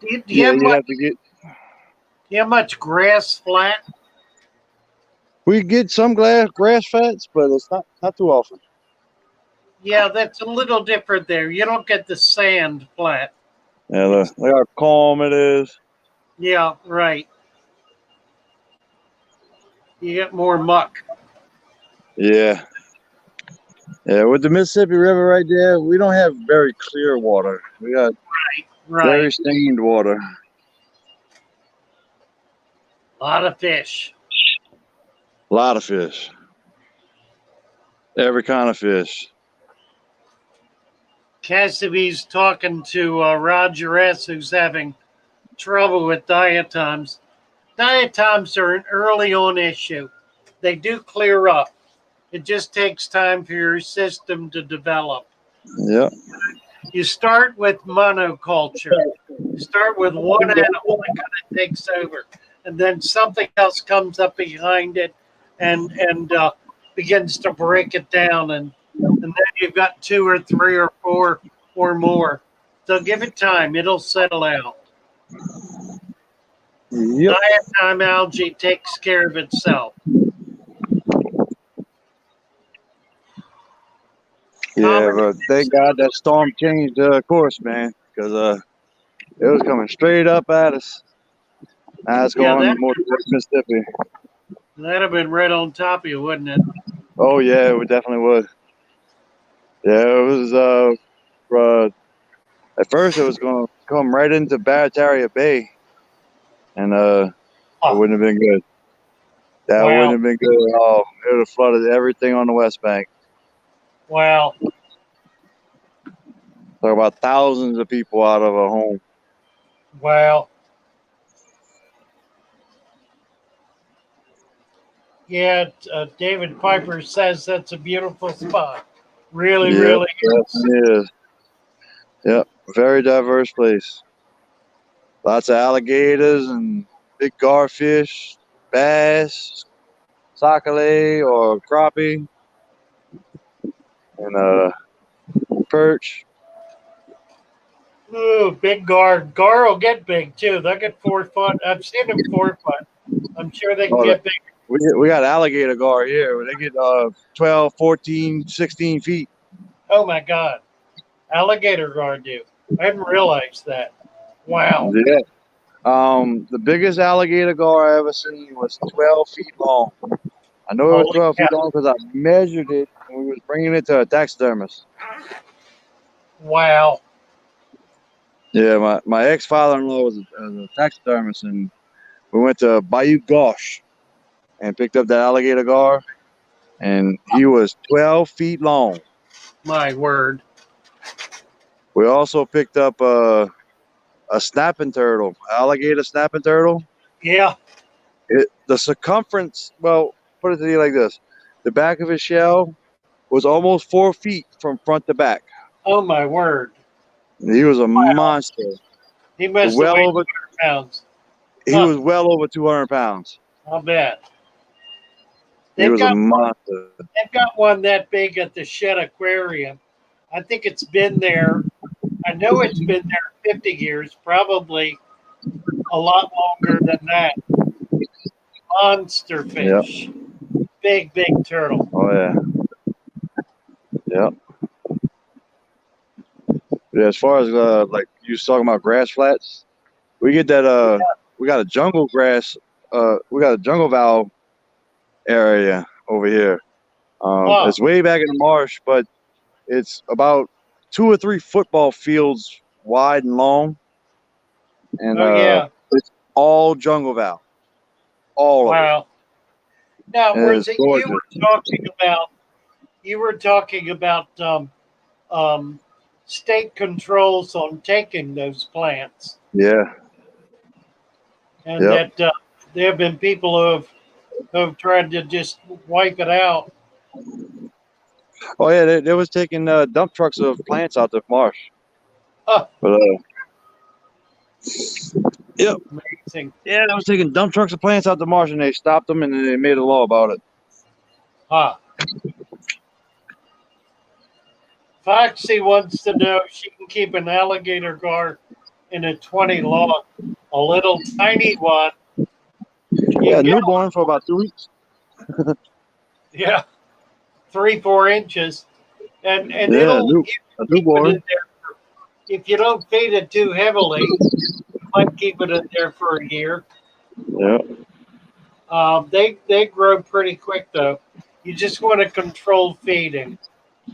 Do you have you much, have to get. do you have much grass flat? We get some grass fats, but it's not too often. Yeah, that's a little different there. You don't get the sand flat. Yeah, look how calm it is. Yeah, right. You get more muck. Yeah. Yeah, with the Mississippi River right there, we don't have very clear water. We got very Right. stained water. A lot of fish. A lot of fish. Every kind of fish. Cassidy's talking to Roger S., who's having trouble with diatoms. Diatoms are an early on issue. They do clear up. It just takes time for your system to develop. Yep. You start with monoculture. You start with one animal that kind of takes over, and then something else comes up behind it and begins to break it down, and then you've got 2 or 3 or 4 or more. So give it time; it'll settle out. Yep. Diatom algae takes care of itself. Yeah, but thank God that storm changed course, man, because it was coming straight up at us. Now it's going more towards Mississippi. That'd have been right on top of you, wouldn't it? Oh yeah, it definitely would. Yeah, it was. At first, it was going to come right into Barataria Bay, and it wouldn't have been good. That wouldn't have been good at all. It would have flooded everything on the West Bank. Wow. Talk about thousands of people out of a home. Wow. Yeah, David Piper says that's a beautiful spot. Really, really is. It is. Yep, very diverse place. Lots of alligators and big garfish, bass, sockeye or crappie, and perch. Ooh, big gar. Gar will get big too. They'll get 4 foot. I've seen them 4 foot. I'm sure they can get big. We got alligator gar here. They get 12, 14, 16 feet. Oh my God. Alligator gar do. I didn't realize that. Wow. Yeah. The biggest alligator gar I ever seen was 12 feet long. I know it was 12 feet long because I measured it and we was bringing it to a taxidermist. Wow. Yeah, my ex-father-in-law was a taxidermist, and we went to Bayou Gauche and picked up that alligator gar, and he was 12 feet long. My word. We also picked up a snapping turtle, alligator snapping turtle. Yeah. The circumference, well, put it to you like this. The back of his shell was almost 4 feet from front to back. Oh my word. He was a monster. He must have weighed 200 pounds. He was well over 200 pounds. I'll bet. He was a monster. They've got one that big at the Shed Aquarium. I think it's been there. I know it's been there 50 years, probably a lot longer than that. Monster fish. Yep. Big turtle. Oh, yeah. Yep. Yeah, as far as like you was talking about grass flats, we get that we got a jungle grass we got a jungle valve area over here. It's way back in the marsh, but it's about 2 or 3 football fields wide and long, and it's all jungle valve, all of it. Wow. Now, was it you were talking about state controls on taking those plants, Yeah. and Yep. that there have been people who have tried to just wipe it out. Oh yeah, they was taking dump trucks of plants out the marsh. Huh, But yep. amazing. Yeah, they was taking dump trucks of plants out the marsh, and they stopped them, and then they made a law about it. Huh. Foxy wants to know if she can keep an alligator gar in a 20 long, a little tiny one. Yeah, newborn for about 2 weeks. Yeah, 3-4 inches, and Yeah, it'll a keep it newborn. in there. If you don't feed it too heavily, you might keep it in there for a year. Yeah. They grow pretty quick though. You just want to control feeding,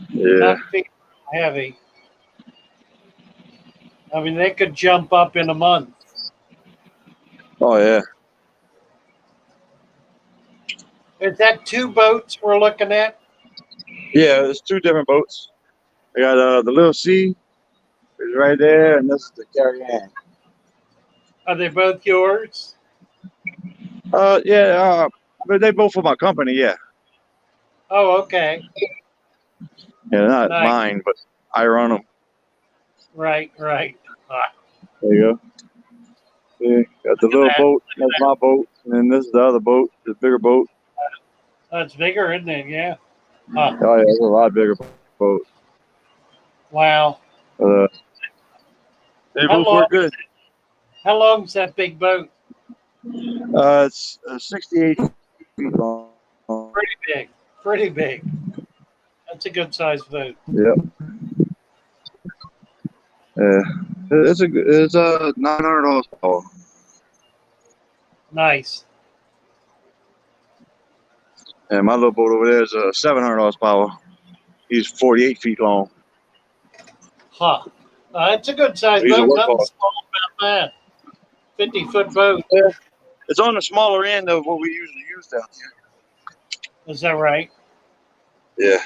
Yeah. not feed heavy. I mean, they could jump up in a month. Oh yeah. Is that 2 boats we're looking at? Yeah, there's 2 different boats. I got the little C is right there, and this is the Carry Ann. Are they both yours? Yeah, but they both for my company. Yeah. Oh, okay. Yeah, not Nice. mine, but I run them. Right. Ah, There you go. Yeah, got the little boat. That's my boat, and then this is the other boat, the bigger boat. that's bigger, isn't it? Yeah. Huh. Oh yeah, it's a lot bigger boat. Wow. They both work good. How long's that big boat? It's 68 feet long. Pretty big. That's a good sized boat. Yep. Yeah, it's a 900 horsepower. Nice. And my little boat over there is 700 horsepower. He's 48 feet long. Huh. It's a good sized He's a boat. Nothing workhorse. small about that. 50-foot boat. Yeah. It's on the smaller end of what we usually use down here. Is that right? Yeah.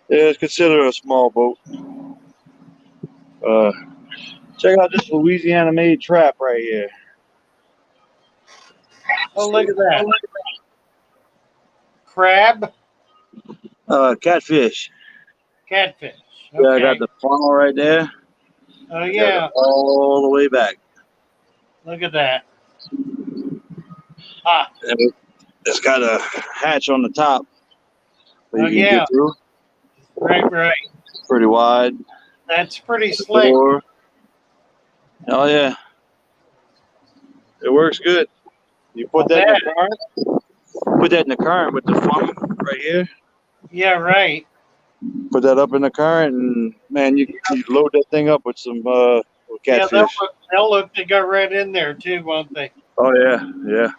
Yeah, it's considered a small boat. Check out this Louisiana-made trap right here. Oh, look at that. Crab? Catfish. Catfish. Okay. Yeah, I got the funnel right there. Oh, yeah. All the way back. Look at that. Ah. And it's got a hatch on the top. Oh, yeah. Get through. Right. Pretty wide. That's pretty slick. Door. Oh, yeah. It works good. You put that in the current. Put that in the current with the funnel right here. Yeah, right. Put that up in the current, and man, you load that thing up with some catfish. Yeah, they'll look to go right in there too, won't they? Oh yeah.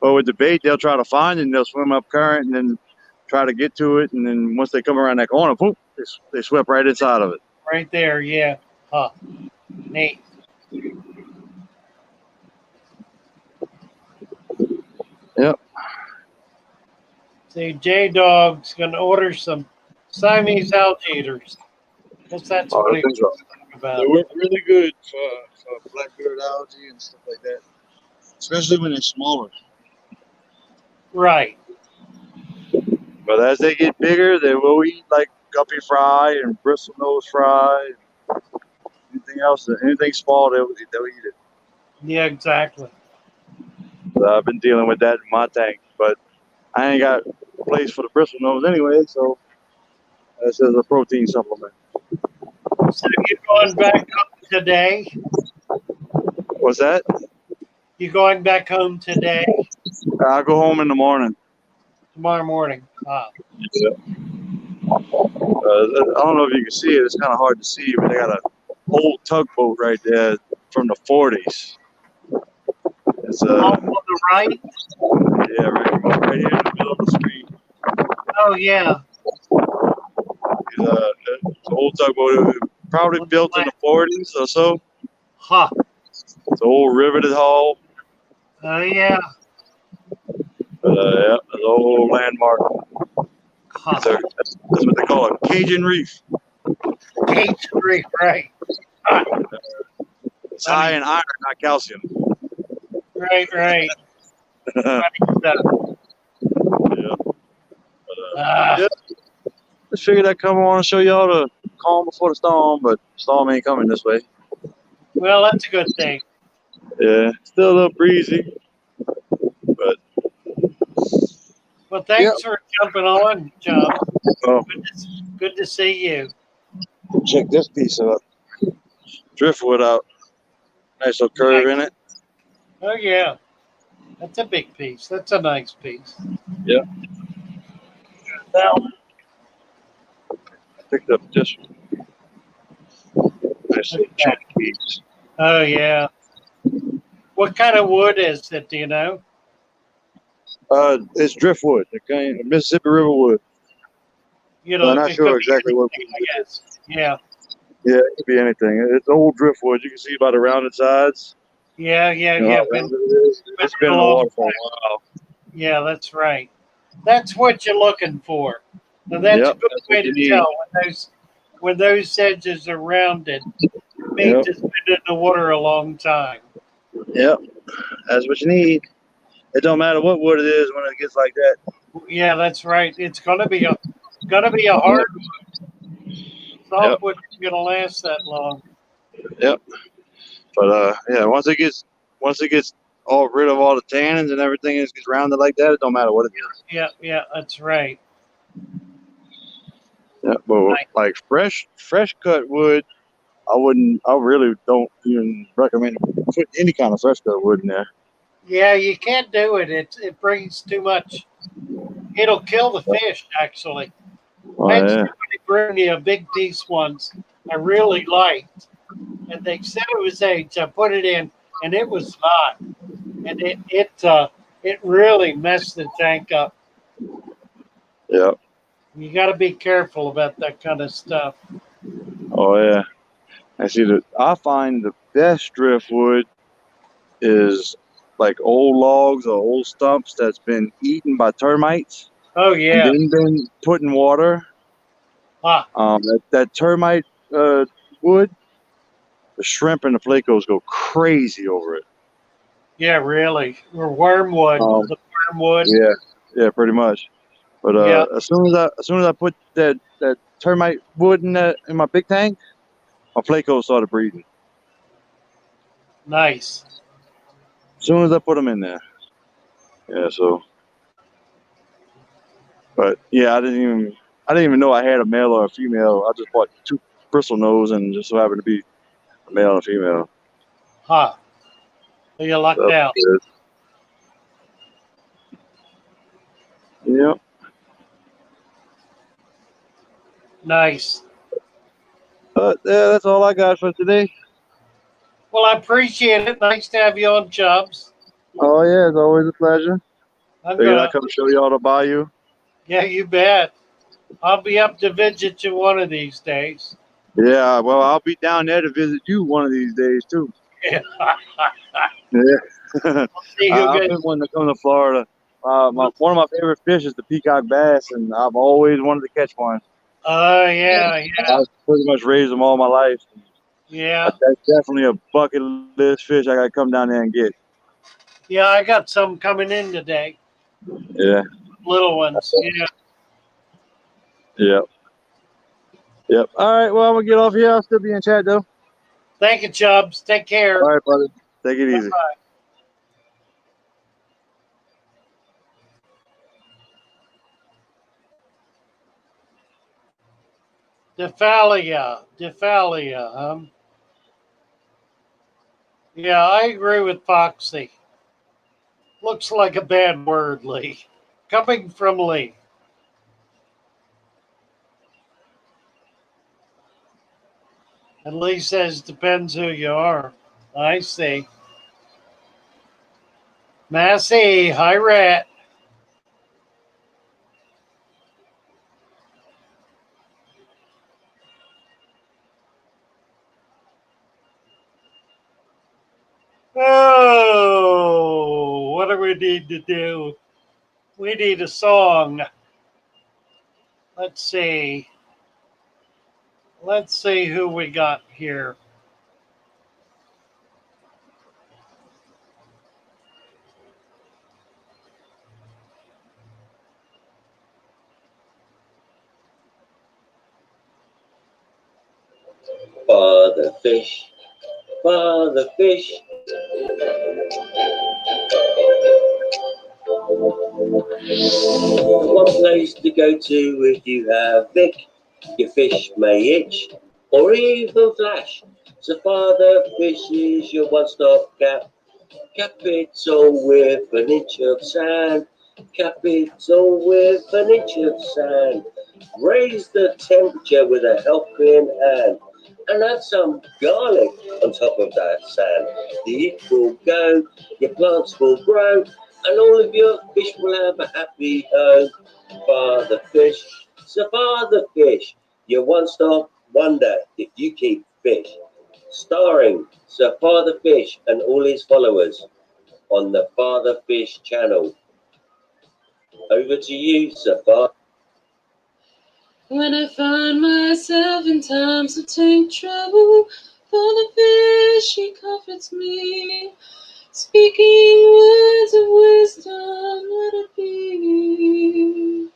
But with the bait, they'll try to find it, and they'll swim up current, and then try to get to it, and then once they come around that corner, boom, they swept right inside of it. Right there, yeah. Huh. Neat. Yep. See, J-Dog's gonna order some Siamese alligators. Guess that's what he was talking about. They work really good for blackbeard algae and stuff like that, especially when they're smaller. Right. But as they get bigger, they will eat like guppy fry and bristlenose fry. And anything else, anything small, they'll eat it. Yeah, exactly. So I've been dealing with that in my tank, but I ain't got a place for the bristlenose anyway, so this is a protein supplement. So you going back home today? What's that? You going back home today? I'll go home in the morning. Tomorrow morning. Ah. Yeah. I don't know if you can see it. It's kind of hard to see, but they got a old tugboat right there from the 40s. It's on the right? Yeah, right here in the middle of the screen. Oh, yeah. It's an old tugboat. It was probably built in the 40s or so. Huh. It's an old riveted hull. Oh, yeah. Yeah, it's an old landmark. Huh. That's what they call it, Cajun reef. Cajun reef, right? It's high in iron, not calcium. Right. Funny stuff. Yeah. Ah, Just figured I'd come on and show y'all the calm before the storm, but storm ain't coming this way. well, that's a good thing. Yeah, still a little breezy, but Well, thanks for jumping on, Chubz. oh, Good to see you. check this piece of driftwood out. Nice little curve in it. Oh yeah, that's a big piece. That's a nice piece. Yeah. Now, I picked up this nice little chunky piece. Oh yeah. What kind of wood is it? Do you know? It's driftwood, the kind of Mississippi River wood. You But know, I'm not it sure could be exactly what anything, I guess. Yeah. Yeah, it could be anything. It's old driftwood. You can see by the rounded sides. Yeah. You know how rounded it is. It's been in the water for a while. Yeah, that's right. That's what you're looking for. Now that's a good that's way what you to need. tell when those edges are rounded. Means it's been in the water a long time. Yep, that's what you need. It don't matter what wood it is when it gets like that. Yeah, that's right. It's gonna be a hard wood. Soft wood isn't gonna last that long. Yep. But yeah, once it gets all rid of all the tannins and everything, and it gets rounded like that, it don't matter what it is. Yeah, that's right. Yeah, but like fresh cut wood, I really don't even recommend putting any kind of fresh cut wood in there. Yeah, you can't do it. It brings too much. It'll kill the fish, actually. Oh, I had yeah. somebody bring me a big piece once I really liked, and they said it was aged. I put it in, and it was not, and it really messed the tank up. Yeah. You got to be careful about that kind of stuff. Oh yeah. I find the best driftwood is like old logs or old stumps that's been eaten by termites Oh and yeah, then been put in water. That termite wood, the shrimp and the flakos go crazy over it. yeah, really. Or wormwood, the wormwood. Yeah, pretty much. But as soon as I put that termite wood in my big tank, my flakos started breeding. Nice. As soon as I put them in there. Yeah, so. But yeah, I didn't even know I had a male or a female. I just bought two bristle nose and just so happened to be a male and a female. Huh. So you lucked out. Good. Yep. Nice. But yeah, that's all I got for today. Well, I appreciate it. Nice to have you on, Chubz. Oh yeah, it's always a pleasure. Figured I'd come show y'all the bayou. Yeah, you bet. I'll be up to visit you one of these days. Yeah, well, I'll be down there to visit you one of these days too. Yeah. Yeah. I've been wanting to come to Florida. One of my favorite fish is the peacock bass, and I've always wanted to catch one. Oh, yeah. I've pretty much raised them all my life. Yeah. That's definitely a bucket list fish I got to come down there and get. Yeah, I got some coming in today. Yeah. Little ones. Yeah. Yep. Yep. All right. Well, I'm going to get off here. I'll still be in chat, though. Thank you, Chubz. Take care. All right, buddy. Take it easy. Bye-bye. Defalia. Yeah, I agree with Foxy. Looks like a bad word, Lee. Coming from Lee. And Lee says, depends who you are. I see. Massey, hi, Rat. Oh, what do we need to do? We need a song. Let's see. Let's see who we got here. Father fish, father fish. One place to go to if you have Vic. Your fish may itch or even flash. So Father Fish is your one-stop cap. Capital with an inch of sand. Capital with an inch of sand. Raise the temperature with a helping hand. And add some garlic on top of that sand. The heat will go, your plants will grow, and all of your fish will have a happy home. Father Fish, so Father Fish, your one-stop wonder if you keep fish. Starring Sir Father Fish and all his followers on the Father Fish channel. Over to you, Sir Father. When I find myself in times of tank trouble, Father Fish, he comforts me. Speaking words of wisdom, let it be.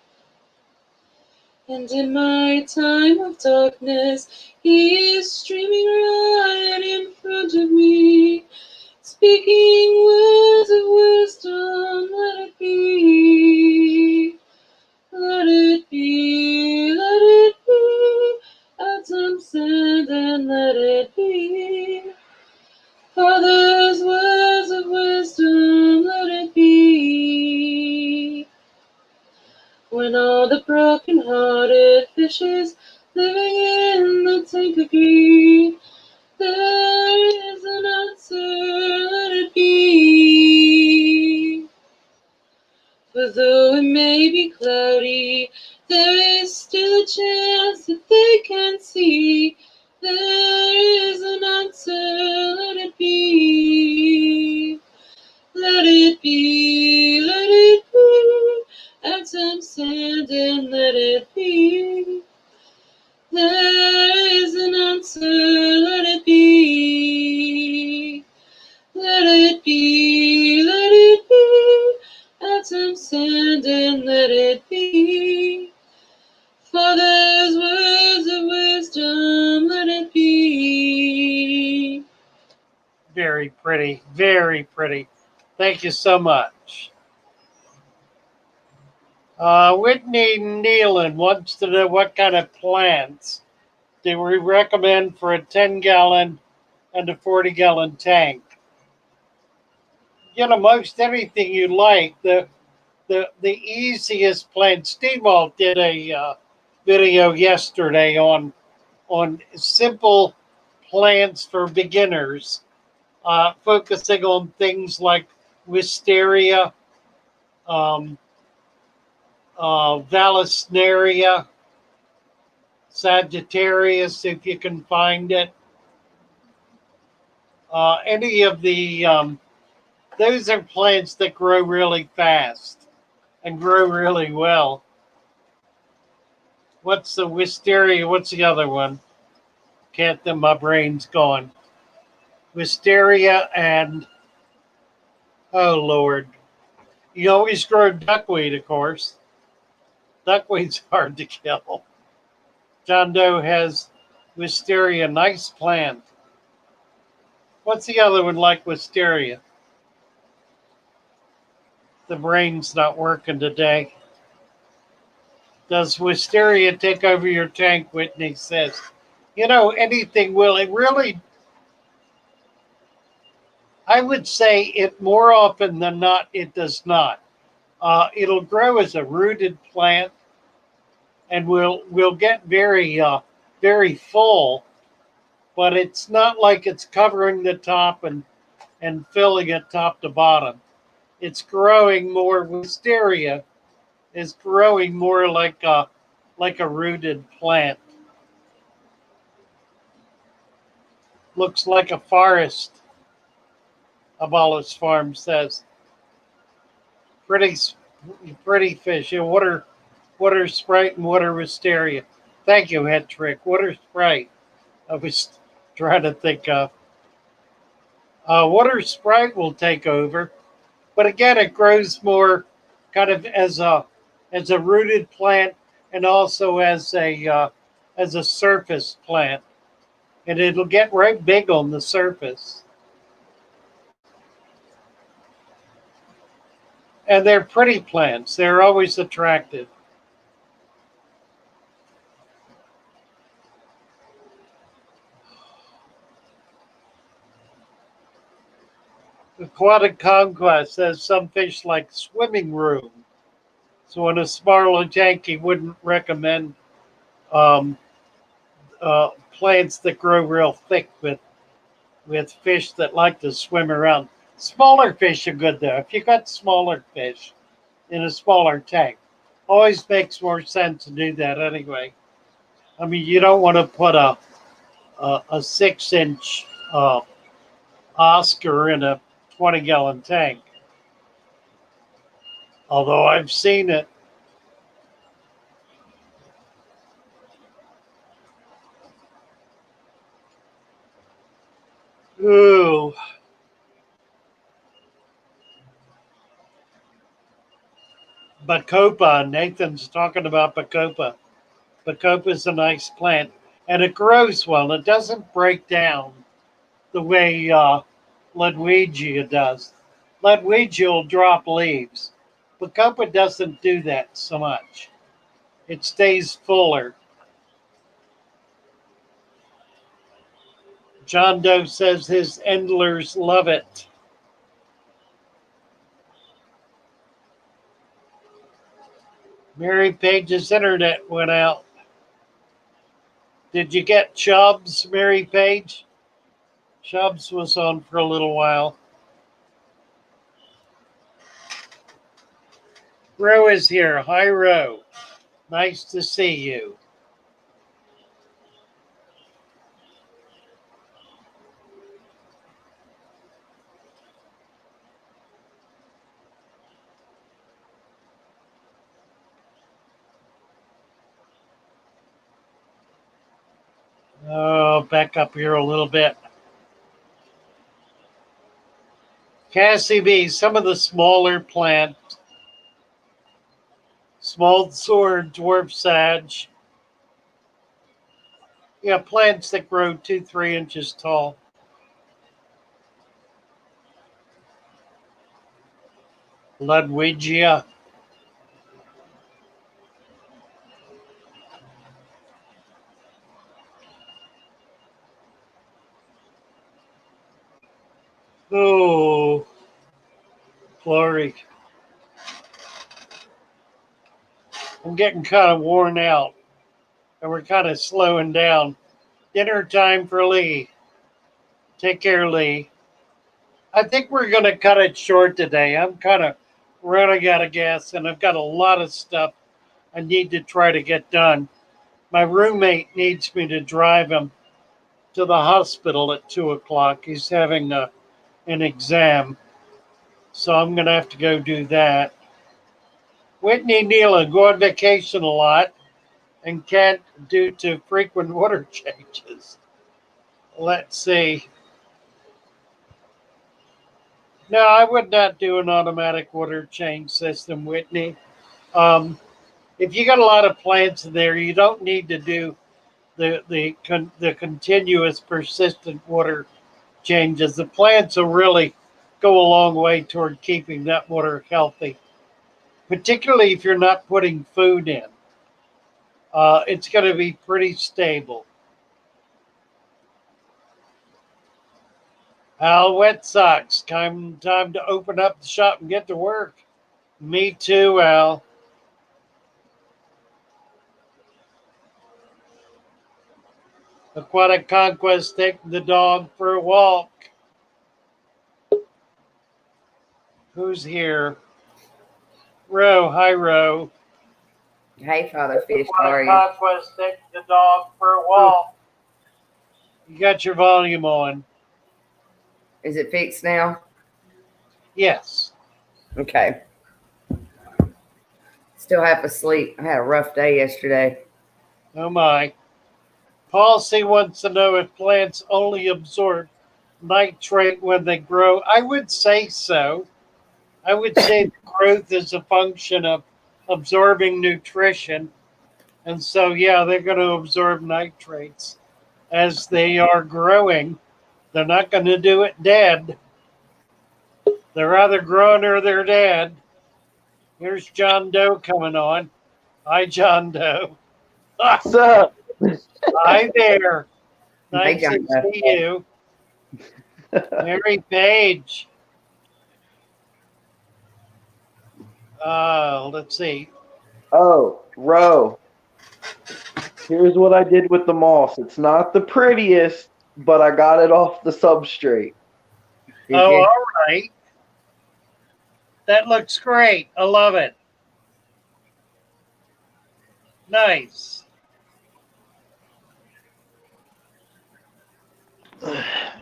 And in my time of darkness, he is streaming right in front of me. Speaking words of wisdom, let it be. Let it be, let it be. Add some sand and let it be. Father's words of wisdom, let it be. When all the broken-hearted fishes living in the tank agree, there is an answer, let it be. For though it may be cloudy, there is still a chance that they can see. There is an answer, let it be. Let it be, let it be. Add some sand and let it be. There is an answer, let it be. Let it be, let it be. Add some sand and let it be. Father's words of wisdom, let it be. Very pretty, very pretty. Thank you so much. Whitney Nealon wants to know what kind of plants do we recommend for a 10-gallon and a 40-gallon tank. You know, most anything you like. The easiest plant. Steamwalt did a video yesterday on simple plants for beginners, focusing on things like wisteria, Vallisneria, Sagittarius, if you can find it. Any of the, those are plants that grow really fast and grow really well. What's the wisteria? What's the other one? Can't think, my brain's gone. Wisteria and, oh Lord. You always grow duckweed, of course. Duckweed's hard to kill. John Doe has wisteria, nice plant. What's the other one like wisteria? The brain's not working today. Does wisteria take over your tank? Whitney says. You know, anything will. It really, I would say it more often than not, it does not. It'll grow as a rooted plant and we'll get very very full, but it's not like it's covering the top and filling it top to bottom. It's growing more. Wisteria is growing more like a rooted plant. Looks like a forest, Abolish Farm says. Pretty fish. Yeah, water sprite and water wisteria. Thank you, Head Trick. Water Sprite. I was trying to think of. Water Sprite will take over, but again, it grows more kind of as a rooted plant and also as a surface plant, and it'll get right big on the surface. And they're pretty plants. They're always attractive. Aquatic Conquest says some fish like swimming room. So in a smaller tank, he wouldn't recommend um, plants that grow real thick with fish that like to swim around. Smaller fish are good though. If you got smaller fish in a smaller tank, always makes more sense to do that anyway. I mean, you don't want to put a 6-inch Oscar in a 20-gallon tank. Although I've seen it. Ooh. Bacopa. Nathan's talking about Bacopa. Bacopa is a nice plant, and it grows well. It doesn't break down the way Ludwigia does. Ludwigia will drop leaves. Bacopa doesn't do that so much. It stays fuller. John Doe says his endlers love it. Mary Page's internet went out. Did you get Chubz, Mary Page? Chubz was on for a little while. Ro is here. Hi, Ro. Nice to see you. Oh, back up here a little bit. Cassie B, some of the smaller plants, small sword, dwarf sage. Yeah, plants that grow 2-3 inches tall. Ludwigia. Oh, glory. I'm getting kind of worn out, and we're kind of slowing down. Dinner time for Lee. Take care, Lee. I think we're going to cut it short today. I'm kind of running out of gas, and I've got a lot of stuff I need to try to get done. My roommate needs me to drive him to the hospital at 2 o'clock. He's having an exam, so I'm going to have to go do that. Whitney Nealon, go on vacation a lot and can't due to frequent water changes. Let's see. No, I would not do an automatic water change system, Whitney. If you got a lot of plants in there, you don't need to do the continuous persistent water changes. The plants will really go a long way toward keeping that water healthy, particularly if you're not putting food in. It's going to be pretty stable. Al, wet socks. Time to open up the shop and get to work. Me too, Al. Aquatic Conquest, taking the dog for a walk. Who's here? Ro, hi, Ro. Hey, Father Fish, how are you? Conquest, taking the dog for a walk. You got your volume on. Is it fixed now? Yes. Okay. Still half asleep. I had a rough day yesterday. Oh my. Paul C wants to know if plants only absorb nitrate when they grow. I would say so. I would say the growth is a function of absorbing nutrition. And so, yeah, they're going to absorb nitrates as they are growing. They're not going to do it dead. They're either growing or they're dead. Here's John Doe coming on. Hi, John Doe. What's up? Hi there. Hey, Nice John to Doe. see you. Mary Page. Let's see. Oh, Ro. Here's what I did with the moss. It's not the prettiest, but I got it off the substrate. Did Oh, you? all right. That looks great. I love it. Nice.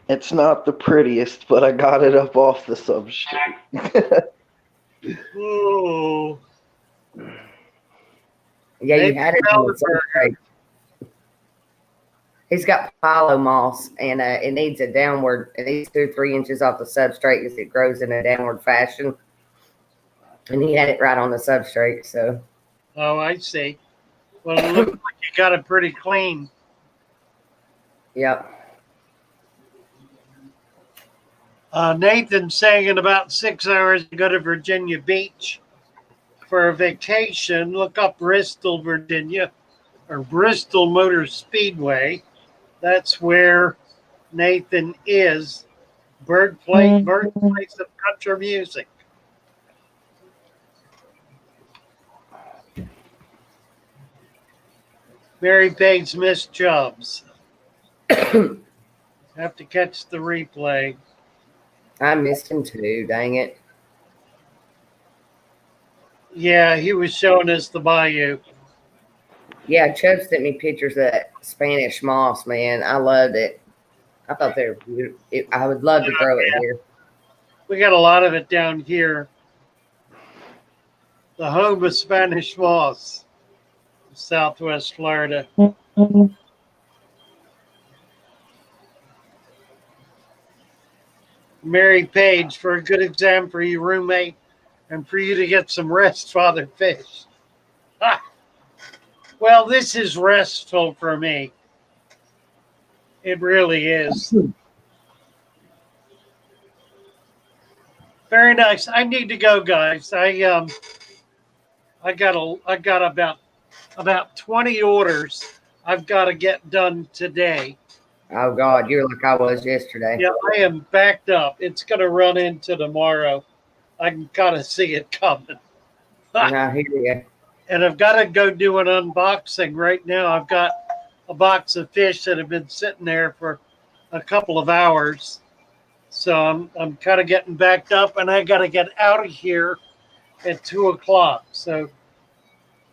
It's not the prettiest, but I got it up off the substrate. Ooh. Yeah, you Maybe had it on the substrate. He's got pilo moss, and it needs a downward. It needs 2 or 3 inches off the substrate as it grows in a downward fashion. And he had it right on the substrate. So. Oh, I see. Well, it looks like you got it pretty clean. Yep. Nathan saying in about 6 hours to go to Virginia Beach for a vacation. Look up Bristol, Virginia, or Bristol Motor Speedway. That's where Nathan is. Birthplace of country music. Mary Page missed Chubz. Have to catch the replay. I missed him too. Dang it. Yeah, he was showing us the bayou. Yeah, Chubb sent me pictures of that Spanish moss, man. I loved it. I thought they were beautiful. I would love to grow it here. We got a lot of it down here. The home of Spanish moss, Southwest Florida. Mary Page, for a good exam for your roommate and for you to get some rest, Father Fish. Ah. Well, this is restful for me. It really is. Very nice. I need to go, guys. I got about 20 orders I've got to get done today. Oh, God, you're like I was yesterday. Yeah, I am backed up. It's going to run into tomorrow. I can kind of see it coming. I hear you. And I've got to go do an unboxing right now. I've got a box of fish that have been sitting there for a couple of hours. So I'm kind of getting backed up, and I got to get out of here at 2 o'clock. So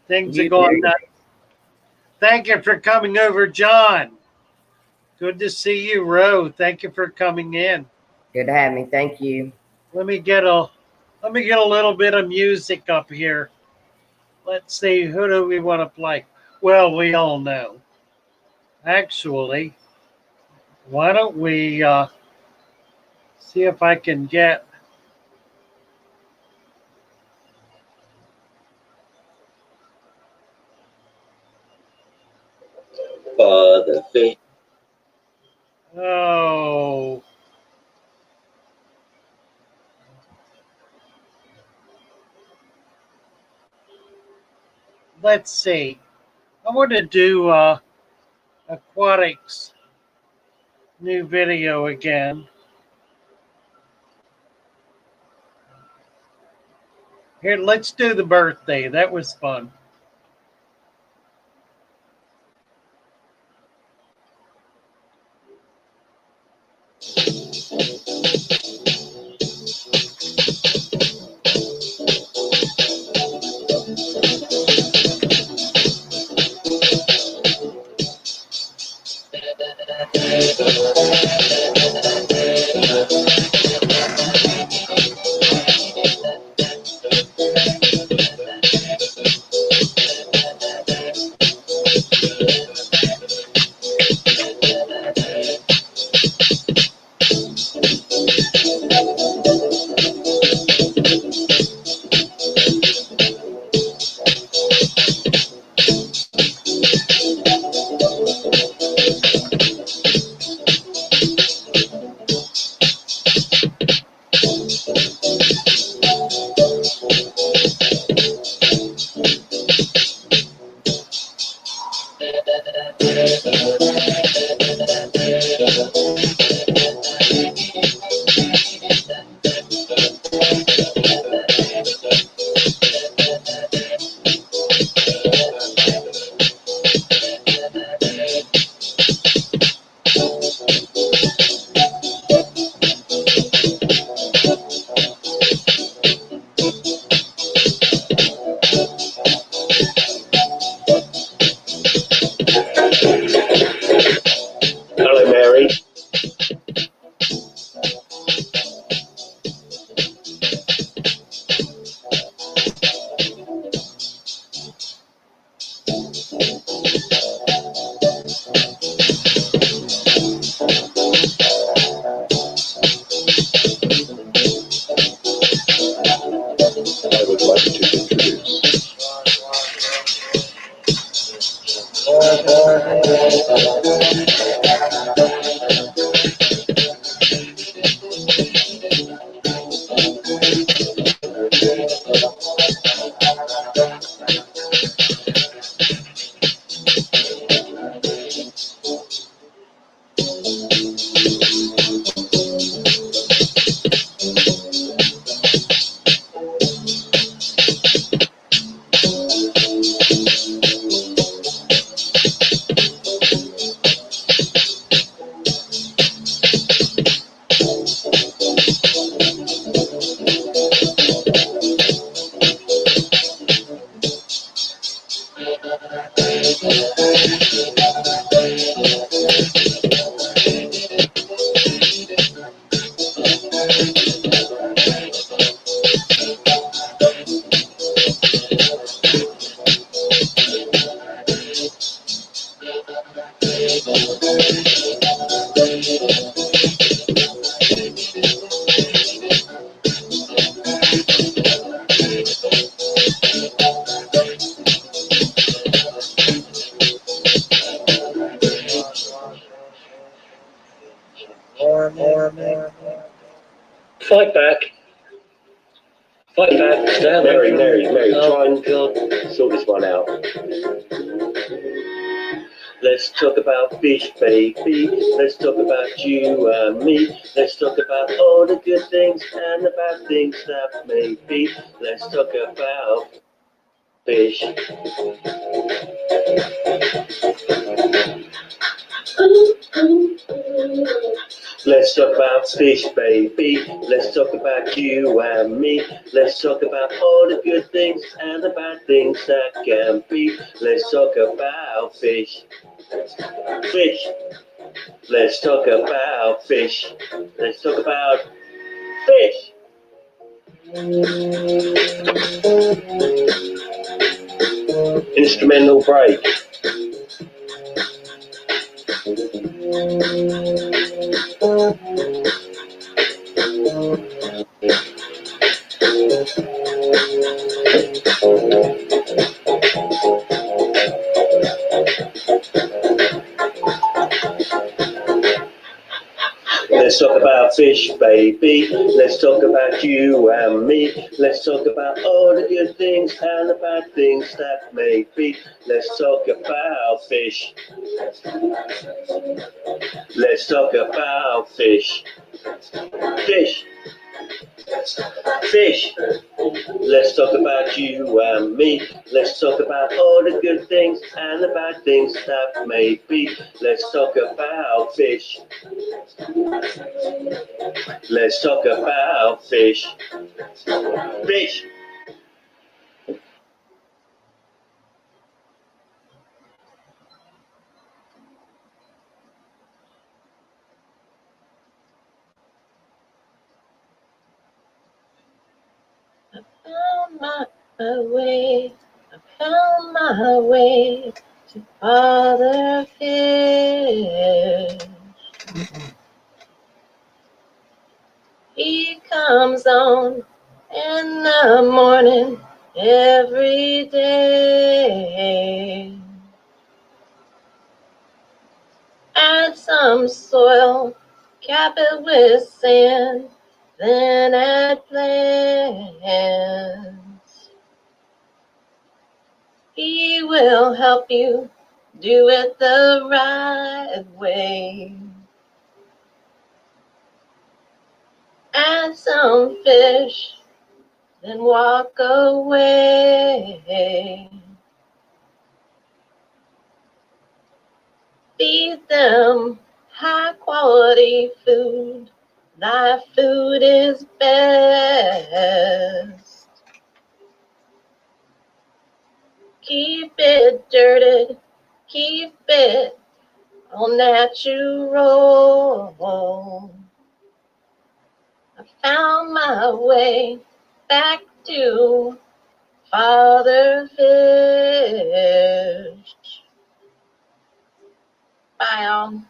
things are going nuts. Thank you for coming over, John. Good to see you, Ro. Thank you for coming in. Good to have me. Thank you. Let me get a little bit of music up here. Let's see, who do we want to play? Well, we all know. Actually, why don't we see if I can get Father Fish. Oh. Let's see. I want to do Aquatics new video again. Here, let's do the birthday. That was fun. I would like to introduce Fight back. Fight back. Stand Mary, try and sort this one out. Let's talk about fish, baby. Let's talk about you and me. Let's talk about all the good things and the bad things that may be. Let's talk about fish. Let's talk about fish, baby. Let's talk about you and me. Let's talk about all the good things and the bad things that can be. Let's talk about fish. Fish. Let's talk about fish. Let's talk about fish. Instrumental break. Let's talk about fish, baby. Let's talk about you and me. Let's talk about all the good things and the bad things that may be. Let's talk about fish. Let's talk about fish. Fish. Fish. Let's talk about you and me. Let's talk about all the good things and the bad things that may be. Let's talk about fish. Let's talk about fish. Fish. I found my way to Father Fish. He comes on in the morning every day. Add some soil, cap it with sand, then add plants. He will help you do it the right way. Add some fish, then walk away. Feed them high quality food. Thy food is best. Keep it dirted, keep it all natural. I found my way back to Father Fish. Bye, all.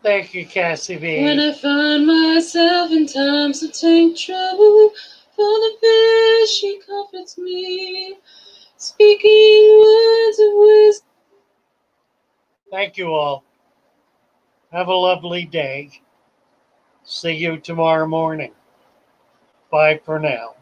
Thank you, Cassie V. When I find myself in times of take trouble, for the fish he comforts me, speaking words of wisdom. Thank you all. Have a lovely day. See you tomorrow morning. Bye for now.